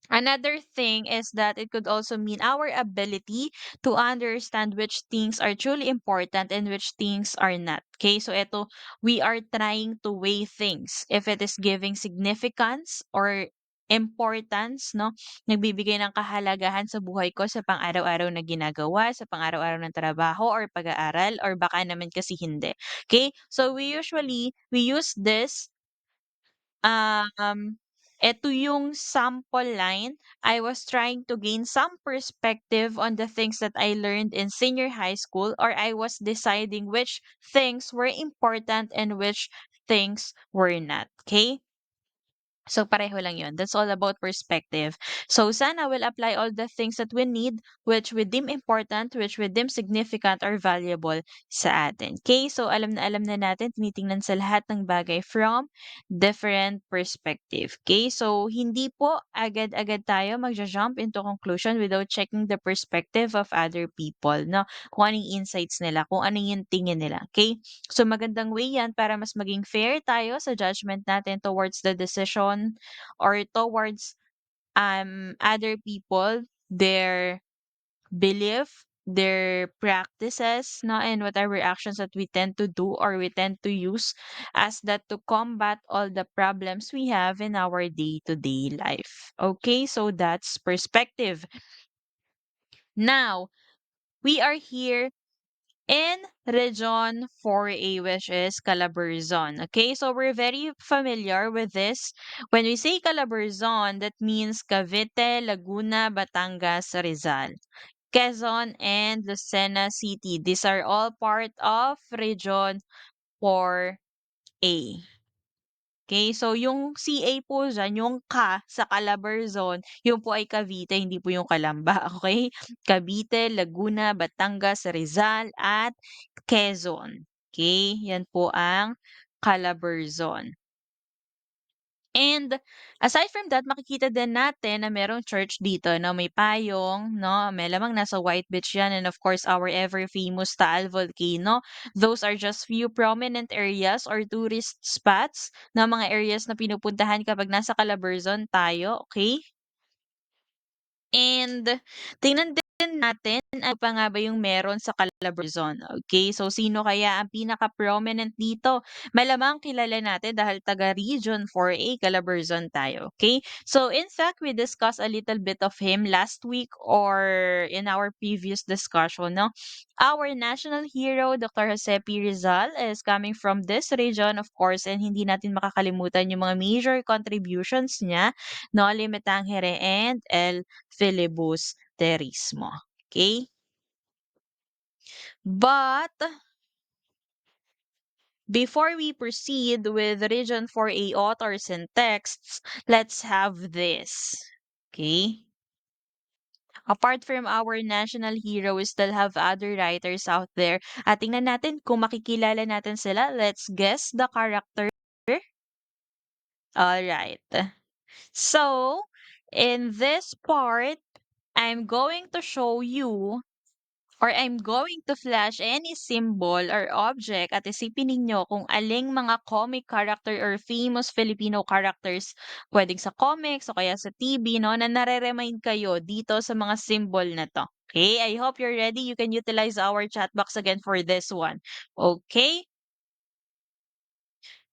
Another thing is that it could also mean our ability to understand which things are truly important and which things are not. Okay, so ito, we are trying to weigh things. If it is giving significance or importance, no? Nagbibigay ng kahalagahan sa buhay ko sa pang-araw-araw na ginagawa, sa pang-araw-araw ng trabaho or pag-aaral, or baka naman kasi hindi. Okay, so we use this eto yung sample line. I was trying to gain some perspective on the things that I learned in senior high school, or I was deciding which things were important and which things were not. Okay? So pareho lang yun. That's all about perspective. So sana will apply all the things that we need, which we deem important, which we deem significant or valuable sa atin. Okay? So alam na natin, tinitingnan sa lahat ng bagay from different perspective. Okay? So hindi po agad-agad tayo magja-jump into conclusion without checking the perspective of other people, no? Kung anong insights nila, kung ano yung tingin nila. Okay? So magandang way yan para mas maging fair tayo sa judgment natin towards the decision or towards other people, their belief, their practices, no, and whatever actions that we tend to do or we tend to use as that to combat all the problems we have in our day-to-day life. Okay, so that's perspective. Now, we are here in Region 4A, which is Calabarzon. Okay, so we're very familiar with this. When we say Calabarzon, that means Cavite, Laguna, Batangas, Rizal. Quezon and Lucena City. These are all part of Region 4A. Okay, so yung CA po dyan, yung Ka sa Calabarzon, yun po ay Cavite, hindi po yung Calamba, okay? Cavite, Laguna, Batangas, Rizal, at Quezon. Okay, yan po ang Calabarzon. And aside from that, makikita din natin na merong church dito na may payong, no? May lamang nasa White Beach yan. And of course, our ever famous Taal Volcano. Those are just few prominent areas or tourist spots na mga areas na pinupuntahan kapag nasa Calabarzon tayo, okay? And tingnan din natin ano pa nga ba yung meron sa Calabarzon. Okay, so sino kaya ang pinaka-prominent dito? Malamang kilala natin dahil taga Region 4A Calabarzon tayo. Okay, so in fact, we discussed a little bit of him last week or in our previous discussion. No? Our national hero, Dr. Jose P. Rizal, is coming from this region, of course, and hindi natin makakalimutan yung mga major contributions niya, no? Limitangere and El filibusterismo. Okay? But before we proceed with Region 4A authors and texts, let's have this. Okay? Apart from our national hero, we still have other writers out there. At tingnan natin kung makikilala natin sila. Let's guess the character. Alright. So, in this part, I'm going to show you or I'm going to flash any symbol or object at isipin ninyo kung aling mga comic character or famous Filipino characters pwedeng sa comics o kaya sa TV, no, na nare-remind kayo dito sa mga symbol na to. Okay, I hope you're ready. You can utilize our chat box again for this one. Okay?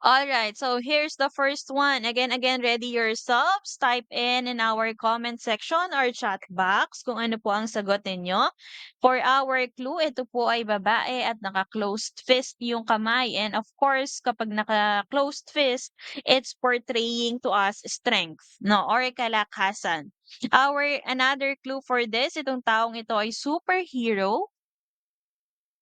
All right, so here's the first one. Again, ready yourselves. Type in our comment section or chat box kung ano po ang sagot ninyo. For our clue, ito po ay babae at naka-closed fist yung kamay. And of course, kapag naka-closed fist, it's portraying to us strength, no, or kalakasan. Another clue for this, itong taong ito ay superhero.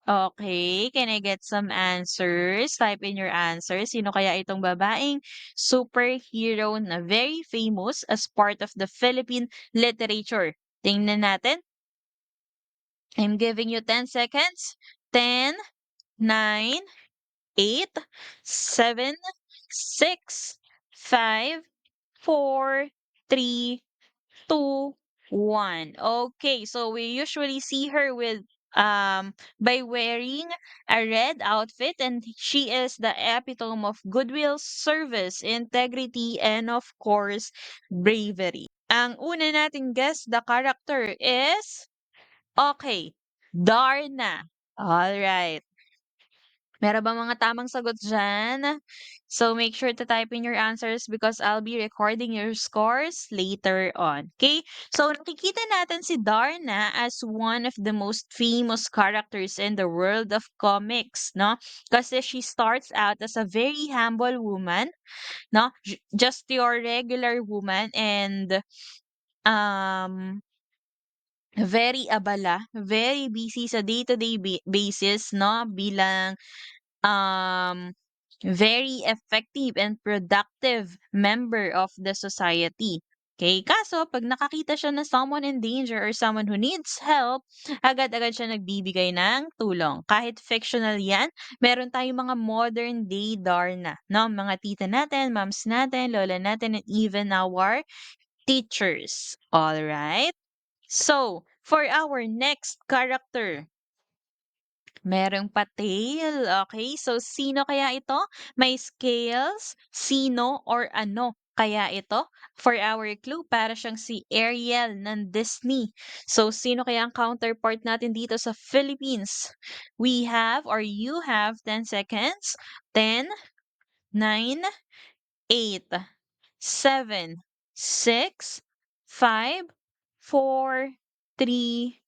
Okay, can I get some answers? Type in your answers. Sino kaya itong babaeng superhero na very famous as part of the Philippine literature? Tingnan natin. I'm giving you 10 seconds. 10, 9, 8, 7, 6, 5, 4, 3, 2, 1. Okay, so we usually see her with by wearing a red outfit, and she is the epitome of goodwill, service, integrity, and of course, bravery. Ang una nating guess, the character is okay, Darna. All right. Meron ba mga tamang sagot dyan? So make sure to type in your answers because I'll be recording your scores later on. Okay? So nakikita natin si Darna as one of the most famous characters in the world of comics, no? Kasi she starts out as a very humble woman, no? Just your regular woman, and um very abala, very busy sa day-to-day basis, no? Bilang um, very effective and productive member of the society. Okay, kaso pag nakakita siya na someone in danger or someone who needs help, agad-agad siya nagbibigay ng tulong. Kahit fictional yan, meron tayong mga modern day Darna, no? Mga tita natin, moms natin, lola natin, and even our teachers. All right? So, for our next character, merong pa-tail. Okay, so sino kaya ito? May scales, sino, or ano kaya ito? For our clue, para siyang si Ariel ng Disney. So, sino kaya ang counterpart natin dito sa Philippines? We have or you have 10 seconds. 10, 9, 8, 7, 6, 5, 4, 3,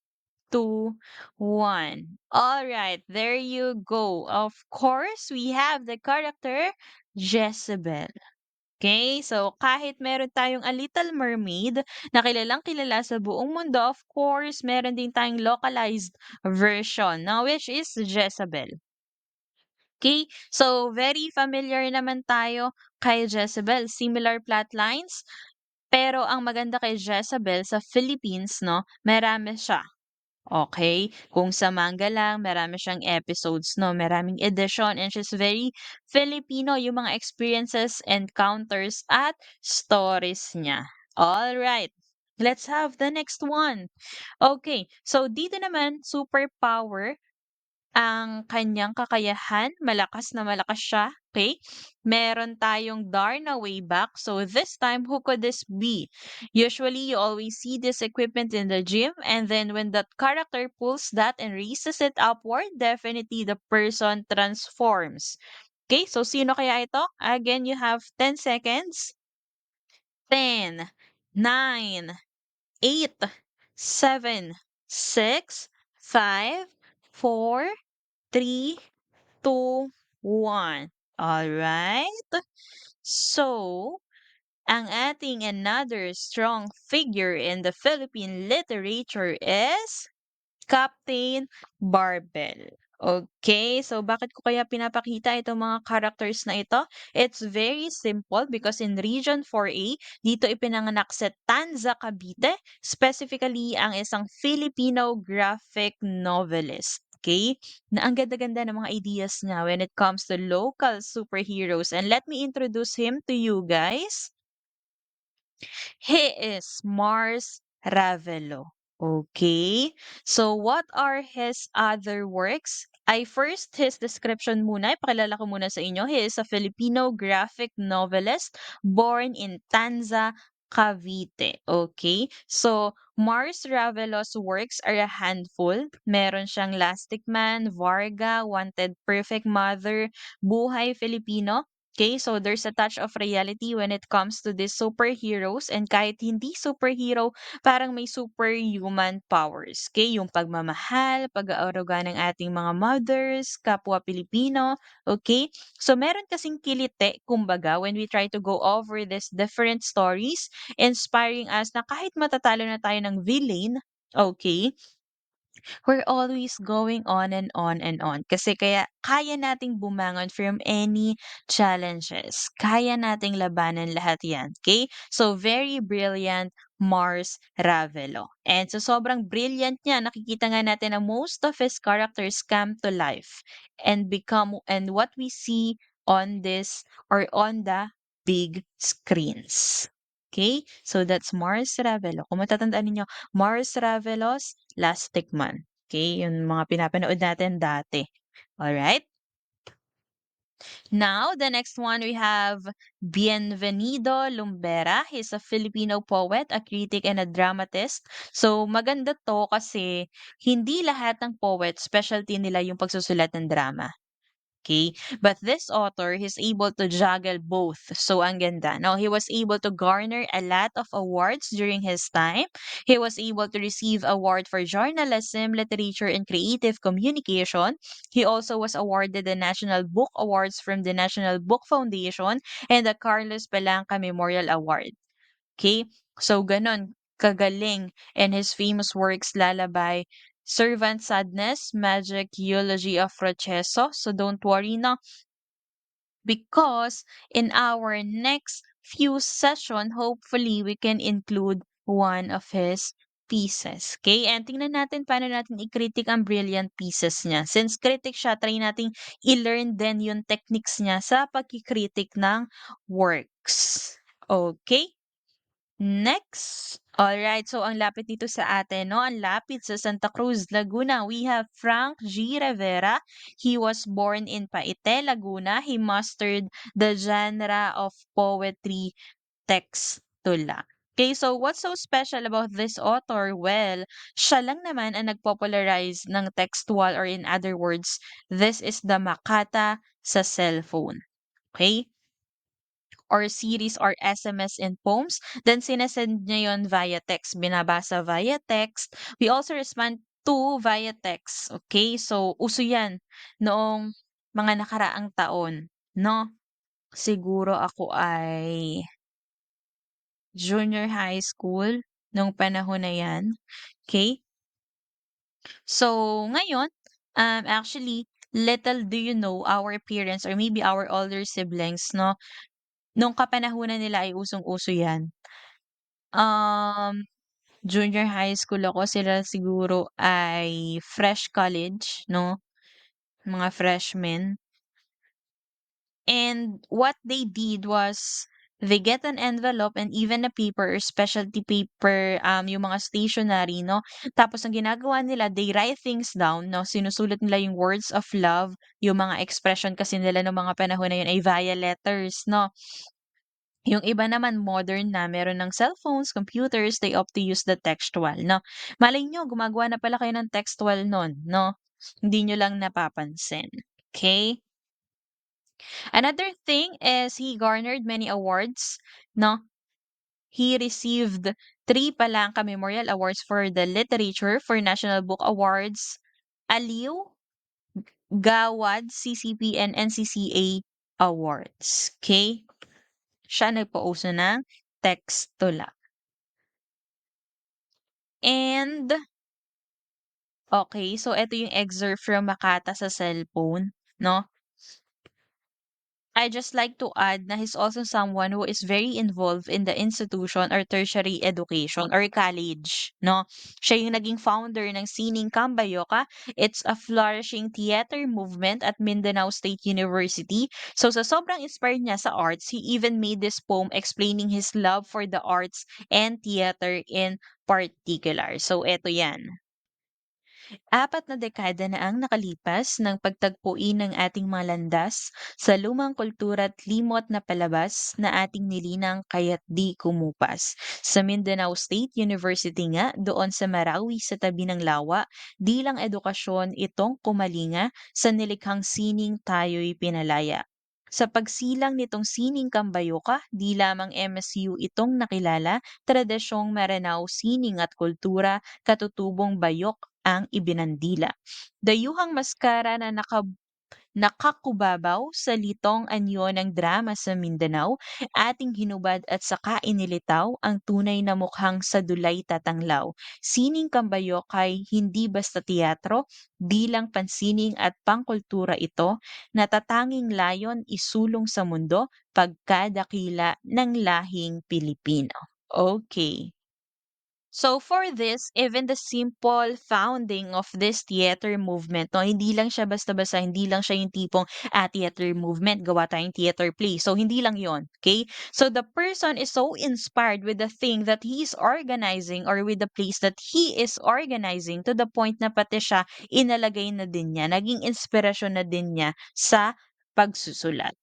2, 1. All right, there you go. Of course, we have the character Jezebel. Okay, so kahit meron tayong A Little Mermaid na kilalang-kilala sa buong mundo, of course, meron din tayong localized version, now which is Jezebel. Okay, so very familiar naman tayo kay Jezebel. Similar plot lines, pero ang maganda kay Jezebel sa Philippines, no, marami siya. Okay, kung sa manga lang marami siyang episodes 'no, maraming edition and she's very Filipino yung mga experiences, encounters at stories niya. Alright, let's have the next one. Okay, so dito naman superpower ang kanyang kakayahan, malakas na malakas siya, okay? Meron tayong Darna way back. So this time, who could this be? Usually, you always see this equipment in the gym, and then when that character pulls that and raises it upward, definitely the person transforms. Okay, so sino kaya ito? Again, you have 10 seconds. 10, 9, 8, 7, 6, 5, 4, 3, 2, 1. Alright? So, ang ating another strong figure in the Philippine literature is Captain Barbell. Okay, so bakit ko kaya pinapakita itong mga characters na ito? It's very simple because in Region 4A, dito ipinanganak si Tanza Cavite, specifically ang isang Filipino graphic novelist. Okay? Na ang ganda-ganda ng mga ideas niya when it comes to local superheroes. And let me introduce him to you guys. He is Mars Ravelo. Okay. So what are his other works? I first his description muna, ipakilala ko muna sa inyo. He is a Filipino graphic novelist born in Tanza, Cavite. Okay? So Mars Ravelo's works are a handful. Meron siyang Lastic Man, Varga, Wanted Perfect Mother, Buhay Filipino. Okay, so there's a touch of reality when it comes to these superheroes and kahit hindi superhero, parang may superhuman powers. Okay, yung pagmamahal, pag-aaruga ng ating mga mothers, kapwa Pilipino. Okay, so meron kasing kilite, kumbaga, when we try to go over these different stories, inspiring us na kahit matatalo na tayo ng villain, okay, we're always going on and on and on. Kasi kaya kaya nating bumangon from any challenges. Kaya nating labanan lahat yan. Okay? So, very brilliant Mars Ravelo. And so, sobrang brilliant niya. Nakikita nga natin na most of his characters come to life and become, and what we see on this or on the big screens. Okay? So, that's Mars Ravelo. Kung matatandaan ninyo, Mars Ravelos, Last Tikman. Okay, yung mga pinapanood natin dati. Alright? Now, the next one we have Bienvenido Lumbera. He's a Filipino poet, a critic, and a dramatist. So, maganda to kasi hindi lahat ng poet, specialty nila yung pagsusulat ng drama. Okay? But this author, he's able to juggle both. So, ang ganda. Now, he was able to garner a lot of awards during his time. He was able to receive award for journalism, literature, and creative communication. He also was awarded the National Book Awards from the National Book Foundation and the Carlos Palanca Memorial Award. Okay? So, ganon. Kagaling. And his famous works, Lalabay, Servant Sadness, Magic Eulogy of Fraceso. So, don't worry na because in our next few session, hopefully, we can include one of his pieces. Okay? And tingnan natin paano natin i-critic ang brilliant pieces niya. Since critic siya, try nating i-learn din yung techniques niya sa pagkikritik ng works. Okay? Next. Alright, so ang lapit dito sa atin, no? Ang lapit sa Santa Cruz, Laguna. We have Frank G. Rivera. He was born in Paite, Laguna. He mastered the genre of poetry text tula. Okay, so what's so special about this author? Well, siya lang naman ang nagpopularize ng textual, or in other words, this is the Makata sa cellphone. Okay? Or series or SMS in poems, then sinesend niya yon via text. Binabasa via text. We also respond to via text. Okay? So, uso yan noong mga nakaraang taon. No? Siguro ako ay junior high school nung panahon na yan. Okay? So, ngayon, actually, little do you know, our parents or maybe our older siblings, no, nung kapanahunan nila ay usong-uso yan. Um, Junior high school ako, sila siguro ay fresh college, no, mga freshmen. And what they did was they get an envelope and even a paper or specialty paper, yung mga stationery, no? Tapos ang ginagawa nila, they write things down, no? Sinusulat nila yung words of love, yung mga expression kasi nila ng mga panahon na yun ay via letters, no? Yung iba naman modern na, meron ng cellphones, computers, they opt to use the textual, no? Malay nyo, gumagawa na pala kayo ng textual nun, no? Hindi nyo lang napapansin. Okay? Another thing is he garnered many awards, no? He received three Palangka Memorial Awards for the literature for National Book Awards, Aliw, Gawad, CCP, and NCCA Awards. Okay? Siya nagpauso ng tekstola. And, okay, so ito yung excerpt from Makata sa cellphone, no? I just like to add na he's also someone who is very involved in the institution or tertiary education or college, no? Siya yung naging founder ng Sining Kambayoka. It's a flourishing theater movement at Mindanao State University. So sa sobrang inspired niya sa arts, he even made this poem explaining his love for the arts and theater in particular. So eto yan. 4 na dekada na ang nakalipas ng pagtagpuin ng ating mga landas sa lumang kultura at limot na palabas na ating nilinang kaya't di kumupas. Sa Mindanao State University nga, doon sa Marawi sa tabi ng lawa, di lang edukasyon itong kumalinga, sa nilikhang sining tayo'y pinalaya. Sa pagsilang nitong sining Kambayoka, di lamang MSU itong nakilala, tradisyong Maranao sining at kultura, katutubong bayok ang ibinandila. Dayuhang maskara na nakakubabaw sa litong anyo ng drama sa Mindanao, ating hinubad at saka inilitaw ang tunay na mukhang sa dulay tatanglaw. Sining Kambayok ay hindi basta teatro, di lang pansining at pangkultura ito, natatanging layon isulong sa mundo, pagkadakila ng lahing Pilipino. Okay. So for this, even the simple founding of this theater movement, no, hindi lang siya basta-basta, hindi lang siya yung tipong theater movement, gawa tayong theater play. So hindi lang yon, okay? So the person is so inspired with the thing that he is organizing or with the place that he is organizing to the point na pati siya inalagay na din niya, naging inspirasyon na din niya sa pagsusulat.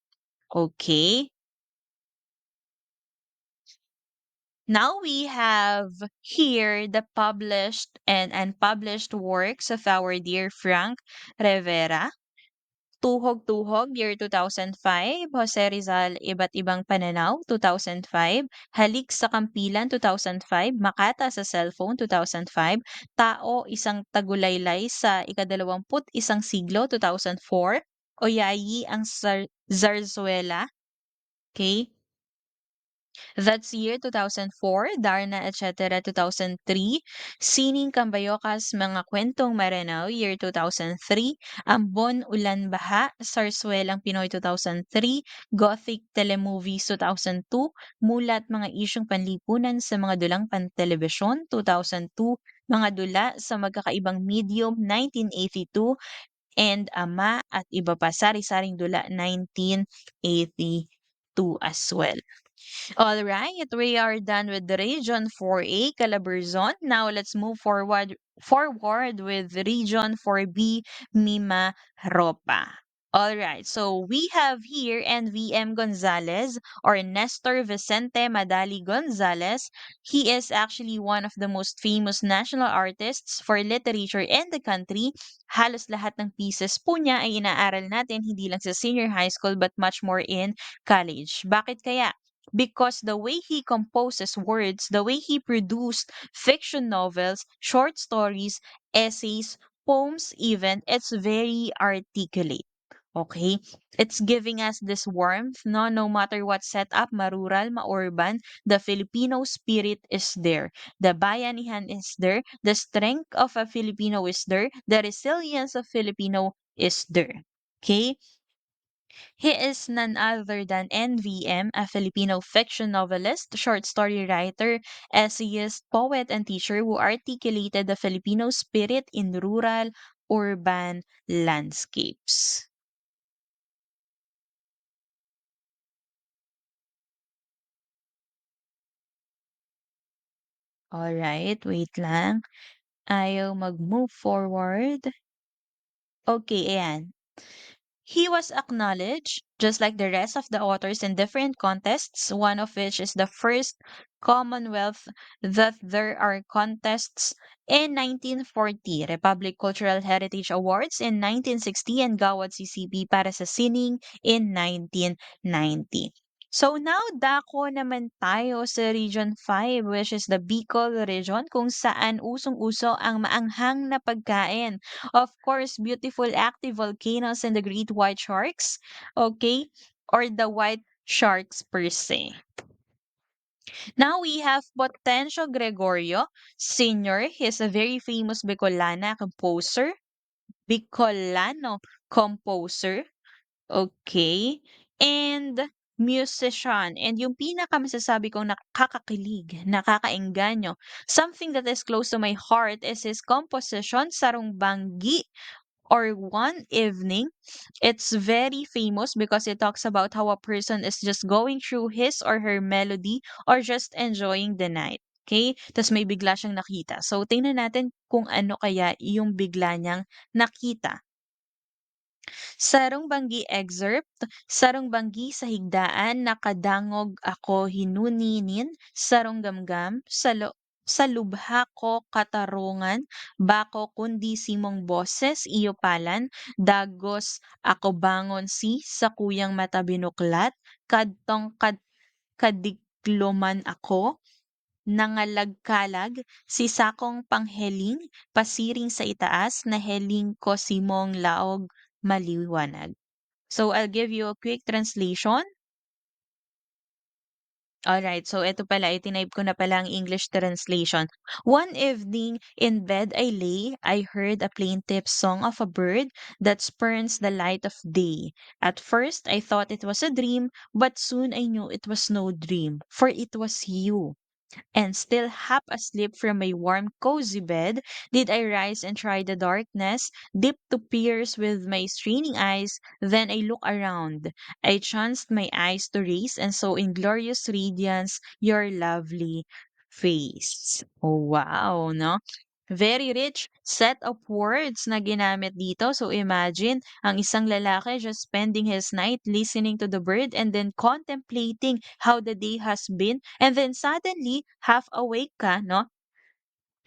Okay? Now we have here the published and unpublished works of our dear Frank Rivera. Tuhog-Tuhog, year 2005. Jose Rizal, Iba't Ibang Pananaw, 2005. Halik sa Kampilan, 2005. Makata sa Cellphone, 2005. Tao, Isang Tagulaylay sa ika-21 siglo, 2004. Oyayi, ang Zarzuela, okay? That's year 2004, Darna, etc. 2003, Sining Kambayokas, Mga Kwentong Maranao, year 2003, Ambon Ulan Baha, Sarswelang Pinoy 2003, Gothic Telemovies 2002, Mulat Mga Isyong Panlipunan sa Mga Dulang Pantelebisyon 2002, Mga Dula sa Magkakaibang Medium 1982, and Ama at Iba pa, Sari-Saring Dula 1982 as well. All right, we are done with the Region 4A, Calabarzon. Now let's move forward with Region 4B, Mima Ropa. All right, so we have here NVM Gonzalez or Nestor Vicente Madali Gonzalez. He is actually one of the most famous national artists for literature in the country. Halos lahat ng pieces po niya ay inaaral natin hindi lang sa senior high school but much more in college. Bakit kaya? Because the way he composes words, the way he produced fiction novels, short stories, essays, poems even, it's very articulate. Okay? It's giving us this warmth, no? No matter what setup, marural, ma-urban, the Filipino spirit is there. The bayanihan is there. The strength of a Filipino is there. The resilience of Filipino is there. Okay? He is none other than NVM, a Filipino fiction novelist, short story writer, essayist, poet, and teacher who articulated the Filipino spirit in rural, urban landscapes. Alright, wait lang. Ayaw mag-move forward. Okay, ayan. He was acknowledged, just like the rest of the authors, in different contests, one of which is the first Commonwealth that there are contests in 1940, Republic Cultural Heritage Awards in 1960, and Gawad CCP para sa sining in 1990. So now, dako naman tayo sa Region 5, which is the Bicol region, kung saan usong-uso ang maanghang na pagkain. Of course, beautiful active volcanoes and the great white sharks, okay? Or the white sharks per se. Now we have Potencio Gregorio Sr. He is a very famous Bicolano composer, okay? And musician. And yung pinakamasasabi kong nakakakilig, nakakaengganyo, something that is close to my heart is his composition, Sarong Banggi or One Evening. It's very famous because it talks about how a person is just going through his or her melody or just enjoying the night. Okay? Tapos may bigla siyang nakita. So, tingnan natin kung ano kaya yung bigla niyang nakita. Sarong-banggi excerpt, sarong-banggi sa higdaan nakadangog ako hinuninin, sarong-gamgam, sa lubha ko katarungan, bako kundi simong boses iyo palan, dagos ako bangon si sa kuyang mata binuklat, kadtong kadigloman ako, nangalagkalag, si sakong pangheling, pasiring sa itaas, na heling ko simong laog maliwanag. So, I'll give you a quick translation. Alright, so ito pala, itinype ko na pala ang English translation. One evening, in bed I lay, I heard a plaintive song of a bird that spurns the light of day. At first, I thought it was a dream, but soon I knew it was no dream, for it was you. And still half asleep from my warm, cozy bed, did I rise and try the darkness, deep to pierce with my straining eyes. Then I look around. I chanced my eyes to raise and saw in glorious radiance your lovely face. Oh, wow, no? Very rich set of words na ginamit dito. So imagine, ang isang lalaki just spending his night listening to the bird and then contemplating how the day has been. And then suddenly, half awake ka, no?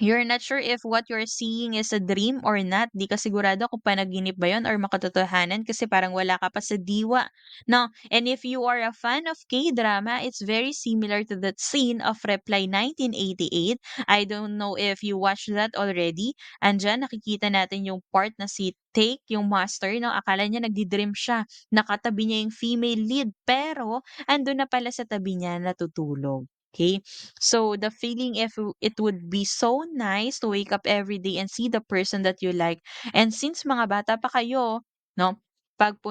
You're not sure if what you're seeing is a dream or not. Di ka sigurado kung panaginip ba yun or makatotohanan kasi parang wala ka pa sa diwa. No? And if you are a fan of K-drama, it's very similar to that scene of Reply 1988. I don't know if you watched that already. Andyan, nakikita natin yung part na si Take, yung master, no? Akala niya nagdi-dream siya. Nakatabi niya yung female lead, pero ando na pala sa tabi niya natutulog. Okay? So the feeling if it would be so nice to wake up every day and see the person that you like. And since mga bata pa kayo, no, pag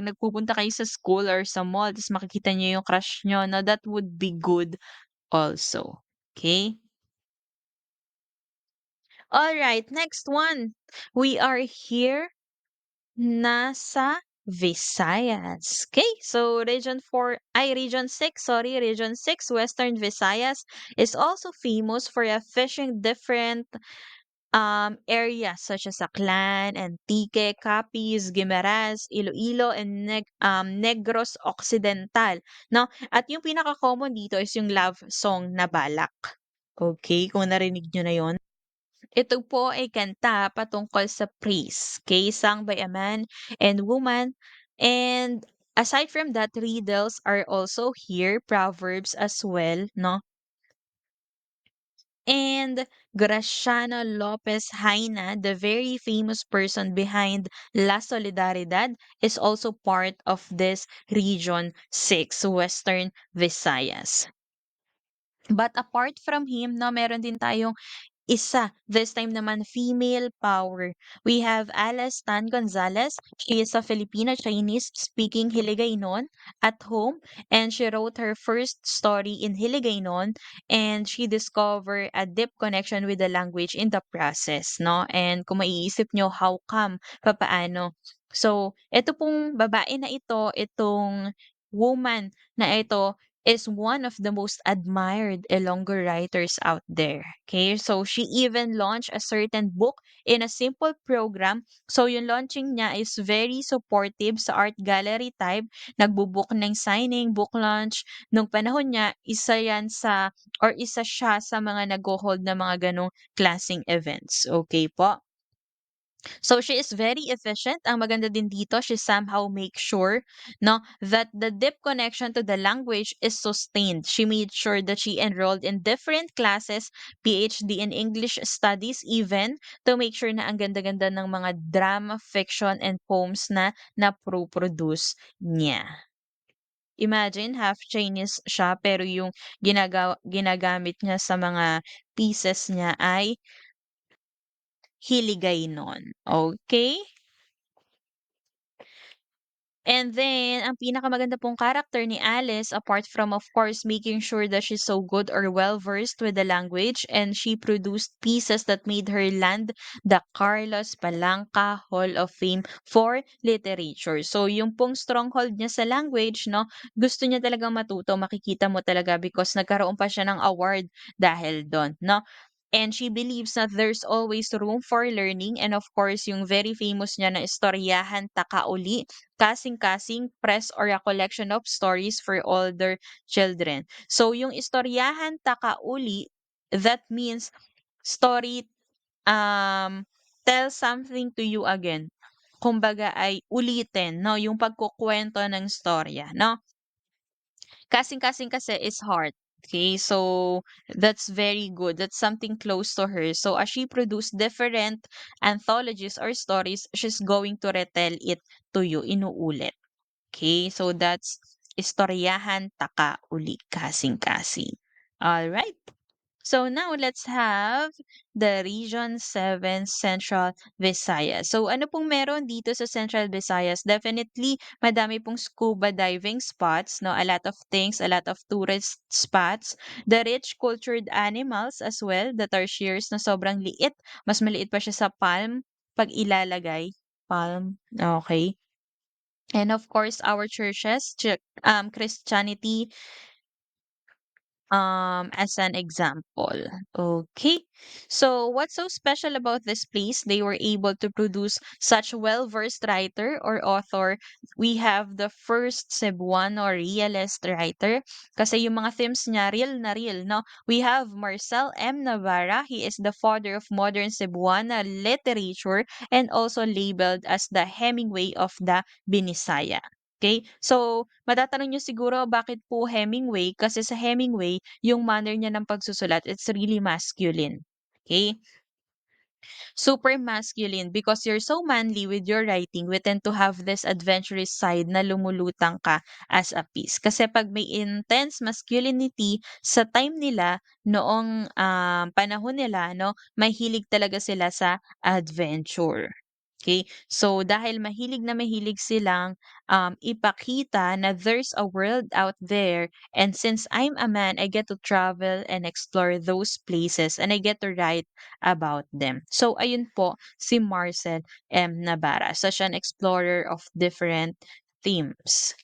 nagpupunta kayo sa school or sa mall, tapos makikita niyo yung crush niyo, no, that would be good also. Okay? All right, next one. We are here nasa Visayas. Okay, so Region 6, sorry, Region 6, Western Visayas is also famous for a fishing different areas such as Aklan, Antique, Capiz, Guimaras, Iloilo, and Negros Occidental, no? At yung pinaka-common dito is yung love song na Balak. Okay, kung narinig nyo na yon. Ito po ay kanta patungkol sa praise, okay, sung by a man and woman. And aside from that, riddles are also here, proverbs as well, no? And Graciano Lopez Haina, the very famous person behind La Solidaridad, is also part of this Region 6, Western Visayas. But apart from him, no, meron din tayong isa, this time naman female power. We have Alice Tan Gonzalez. She is a Filipino Chinese speaking Hiligaynon at home, and she wrote her first story in Hiligaynon, and she discovered a deep connection with the language in the process, no? And kung maiisip nyo, how come? Papaano? So, ito pong babae na ito, itong woman na ito, is one of the most admired Ilonggo writers out there. Okay, so she even launched a certain book in a simple program. So yung launching niya is very supportive sa art gallery type. Nagbubook ng signing, book launch. Nung panahon niya, isa siya sa mga nag-hold na mga ganong klaseng events. Okay po. So she is very efficient. Ang maganda din dito, she somehow makes sure, no, that the deep connection to the language is sustained. She made sure that she enrolled in different classes, PhD in English studies even, to make sure na ang ganda-ganda ng mga drama, fiction, and poems na na-produce niya. Imagine, half Chinese siya, pero yung ginagamit niya sa mga pieces niya ay Hiligaynon. Okay? And then, ang pinakamaganda pong character ni Alice, apart from, of course, making sure that she's so good or well-versed with the language, and she produced pieces that made her land the Carlos Palanca Hall of Fame for Literature. So, yung pong stronghold niya sa language, no, gusto niya talagang matuto, makikita mo talaga because nagkaroon pa siya ng award dahil doon, no? And she believes that there's always room for learning, and of course, yung very famous niya na istoryahan Takauli, kasing-kasing press or a collection of stories for older children. So yung istoryahan Takauli, that means story, um tell something to you again. Kumbaga ay ulitin, no, yung pagkukuwento ng storya, no? Kasing-kasing kasi is heart. Okay, so that's very good. That's something close to her. So as she produced different anthologies or stories, she's going to retell it to you, inuulit. Okay, so that's Istoryahan Taka Uli Kasing-Kasing. All right. So now let's have the Region 7 Central Visayas. So ano pong meron dito sa Central Visayas? Definitely madami pong scuba diving spots, no? A lot of things, a lot of tourist spots. The rich cultured animals as well, the tertiaries na sobrang liit. Mas maliit pa siya sa palm pag ilalagay. Palm. Okay. And of course, our churches, Christianity, as an example. Okay. So what's so special about this place? They were able to produce such well-versed writer or author. We have the first Cebuano realist writer kasi yung mga themes niya real na real, no? We have Marcel M. Navarra. He is the father of modern Cebuana literature and also labeled as the Hemingway of the Binisaya. Okay? So, matatanong niyo siguro bakit po Hemingway? Kasi sa Hemingway, yung manner niya ng pagsusulat, it's really masculine. Okay? Super masculine because you're so manly with your writing, we tend to have this adventurous side na lumulutang ka as a piece. Kasi pag may intense masculinity sa time nila, noong panahon nila, no, may hilig talaga sila sa adventure. Okay? So, dahil mahilig silang ipakita na there's a world out there, and since I'm a man, I get to travel and explore those places and I get to write about them. So, ayun po si Marcel M. Navarra, such an explorer of different themes.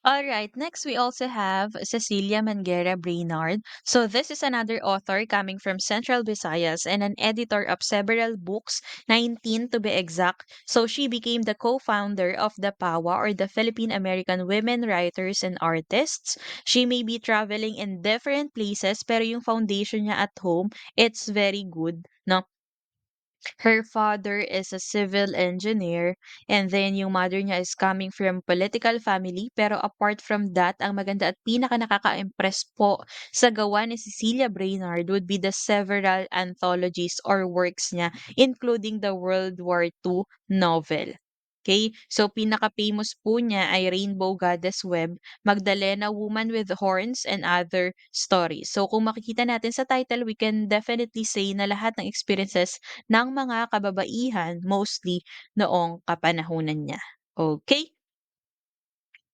All right, next we also have Cecilia Manguera Brainard. So this is another author coming from Central Visayas and an editor of several books, 19 to be exact. So she became the co-founder of the PAWA, or the Philippine American Women Writers and Artists. She may be traveling in different places pero yung foundation niya at home, it's very good, no? Her father is a civil engineer, and then yung mother niya is coming from political family. Pero apart from that, ang maganda at pinaka nakaka-impress po sa gawa ni Cecilia Brainard would be the several anthologies or works niya, including the World War II novel. Okay? So, pinaka-famous po niya ay Rainbow Goddess Web, Magdalena Woman with Horns, and Other Stories. So, kung makikita natin sa title, we can definitely say na lahat ng experiences ng mga kababaihan mostly noong kapanahunan niya. Okay?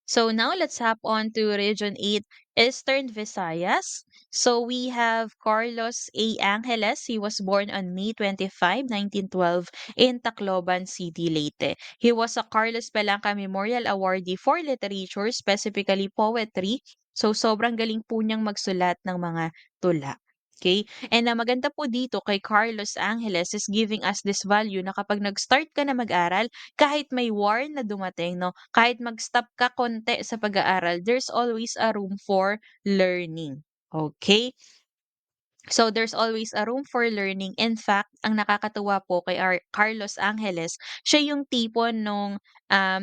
So now let's hop on to Region 8, Eastern Visayas. So we have Carlos A. Angeles. He was born on May 25, 1912 in Tacloban City, Leyte. He was a Carlos Palanca Memorial Awardee for Literature, specifically poetry. So sobrang galing po niyang magsulat ng mga tula. Okay? And ang maganda po dito kay Carlos Angeles is giving us this value na kapag nag-start ka na mag-aral, kahit may war na dumating, no, kahit mag-stop ka konti sa pag-aaral, there's always a room for learning. Okay? So there's always a room for learning. In fact, ang nakakatuwa po kay Carlos Angeles, siya yung tipo nung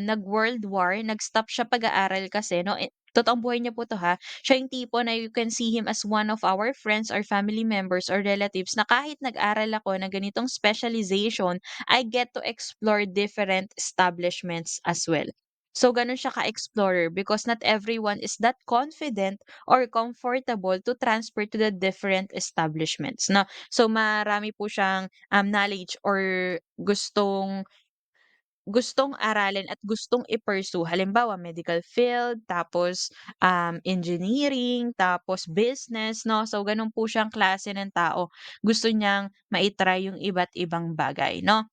nag-World War, nag-stop siya pag-aaral kasi, no? Totoong buhay niya po to ha. Siya yung tipo na you can see him as one of our friends or family members or relatives na kahit nag-aral ako na ganitong specialization, I get to explore different establishments as well. So, ganun siya ka-explorer because not everyone is that confident or comfortable to transfer to the different establishments, no? So marami po siyang knowledge or gustong gustong aralin at gustong i-pursue. Halimbawa, medical field, tapos engineering, tapos business, no? So ganun po siyang klase ng tao. Gusto niyang ma-try yung iba't ibang bagay, no?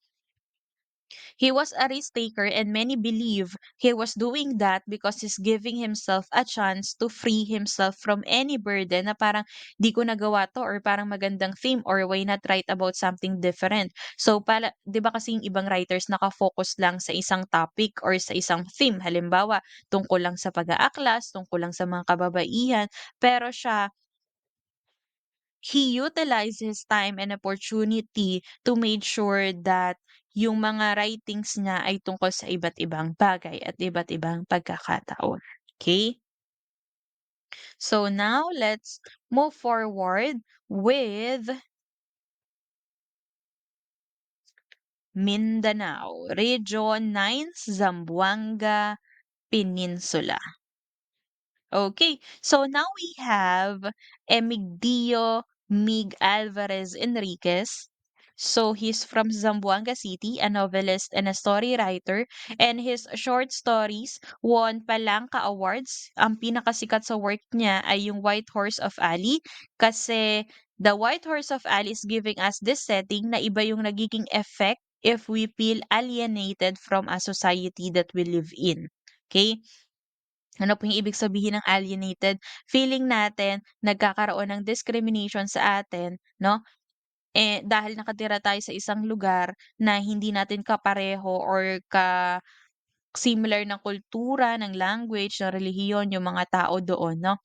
He was a risk taker, and many believe he was doing that because he's giving himself a chance to free himself from any burden na parang di ko nagawa to or parang magandang theme or why not write about something different. So, pala, di ba kasi yung ibang writers nakafocus lang sa isang topic or sa isang theme. Halimbawa, tungkol lang sa pag-aaklas, tungkol lang sa mga kababaihan. Pero siya, he utilized his time and opportunity to make sure that yung mga writings niya ay tungkol sa iba't ibang bagay at iba't ibang pagkakataon. Okay? So now let's move forward with Mindanao, Region 9, Zamboanga Peninsula. Okay, so now we have Emigdio Mig Alvarez Enriquez. So he's from Zamboanga City, a novelist and a story writer, and his short stories won Palanca Awards. Ang pinakasikat sa work niya ay yung White Horse of Ali kasi the White Horse of Ali is giving us this setting na iba yung nagiging effect if we feel alienated from a society that we live in. Okay? Ano po yung ibig sabihin ng alienated? Feeling natin nagkakaroon ng discrimination sa atin, 'no? Dahil nakatira tayo sa isang lugar na hindi natin kapareho or similar ng kultura, ng language, ng relihiyon yung mga tao doon, 'no?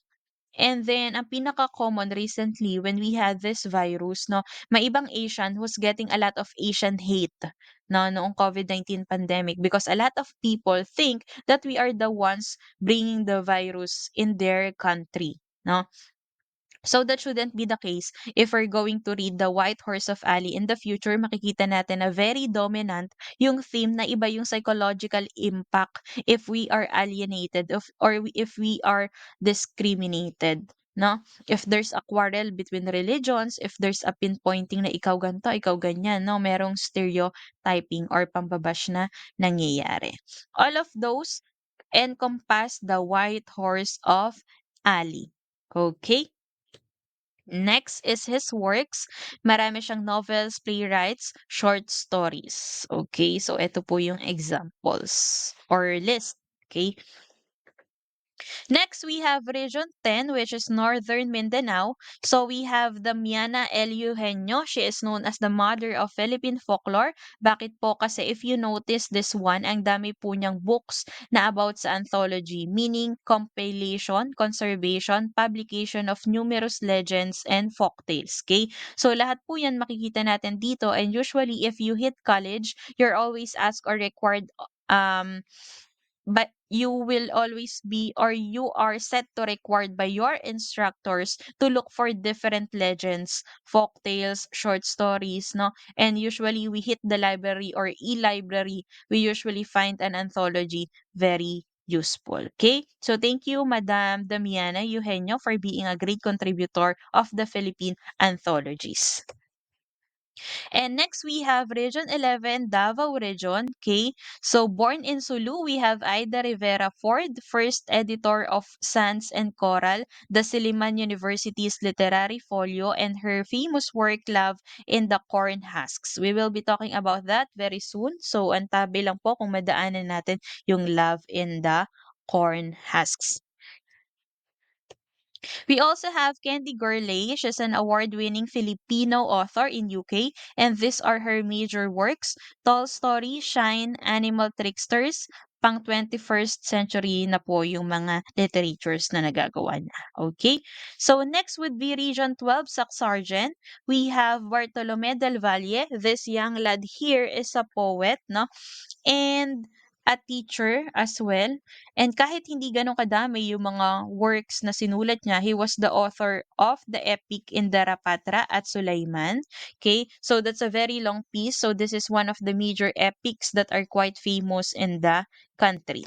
And then, ang pinaka-common recently when we had this virus, no, may ibang Asian who's getting a lot of Asian hate, no, noong COVID-19 pandemic because a lot of people think that we are the ones bringing the virus in their country, no. So that shouldn't be the case. If we're going to read The White Horse of Ali in the future, makikita natin na very dominant yung theme na iba yung psychological impact if we are alienated if we are discriminated. No? If there's a quarrel between religions, if there's a pinpointing na ikaw ganto, ikaw ganyan, no? Merong stereotyping or pambabash na nangyayari. All of those encompass the White Horse of Ali. Okay? Next is his works. Marami siyang novels, playwrights, short stories. Okay, so ito po yung examples or list. Okay, Next, we have Region 10, which is Northern Mindanao. So we have Damiana L. Eugenio. She is known as the mother of Philippine folklore. Bakit po? Kasi if you notice this one, ang dami po niyang books na about sa anthology, meaning compilation, conservation, publication of numerous legends and folktales. Okay? So lahat po yan makikita natin dito, and usually if you hit college, you're always asked or required but you will always be, or you are set to required by your instructors to look for different legends, folk tales, short stories, no? And usually we hit the library or e-library, we usually find an anthology very useful. Okay? So thank you, Madam Damiana Eugenio, for being a great contributor of the Philippine anthologies. And next we have Region 11, Davao Region. Okay. So born in Sulu, we have Aida Rivera Ford, first editor of Sands and Coral, the Silliman University's literary folio, and her famous work, Love in the Corn Husks. We will be talking about that very soon. So antabi lang po kung madaanan natin yung Love in the Corn Husks. We also have Candy Gourlay. She's an award-winning Filipino author in UK, and these are her major works: Tall Story, Shine, Animal Tricksters, pang 21st century na po yung mga literatures na nagagawa niya. Okay? So next would be Region 12, Sacsargent. We have Bartolome del Valle. This young lad here is a poet, no? And a teacher as well. And kahit hindi ganun kadami yung mga works na sinulat niya, he was the author of the epic Indarapatra at Sulaiman. Okay, so that's a very long piece. So this is one of the major epics that are quite famous in the country.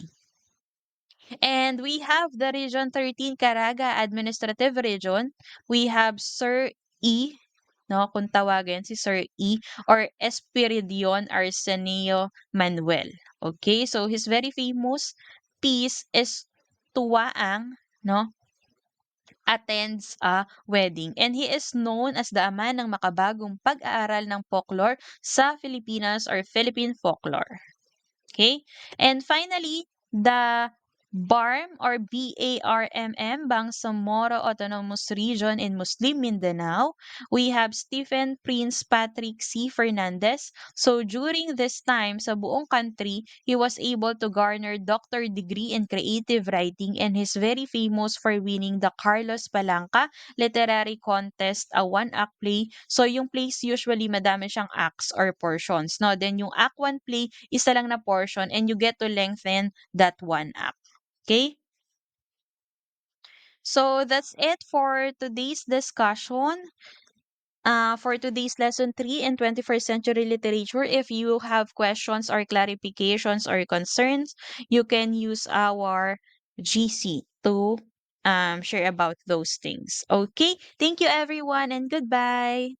And we have the Region 13, Caraga Administrative Region. We have Sir E, no, kung tawagin si Sir E, or Espiridion Arsenio Manuel. Okay, so his very famous piece is Tuwaang, no, attends a wedding. And he is known as the ama ng makabagong pag-aaral ng folklore sa Filipinas or Philippine folklore. Okay? And finally, the BARM or BARMM, Bangsamoro Autonomous Region in Muslim Mindanao. We have Stephen Prince Patrick C. Fernandez. So during this time sa buong country, he was able to garner doctor degree in creative writing, and he's very famous for winning the Carlos Palanca Literary Contest, a one-act play. So yung plays usually madami siyang acts or portions, no? Then yung act 1 play, isa lang na portion, and you get to lengthen that one act. Okay? So that's it for today's discussion. For today's lesson 3 in 21st century literature. If you have questions or clarifications or concerns, you can use our GC to share about those things. Okay? Thank you everyone, and goodbye.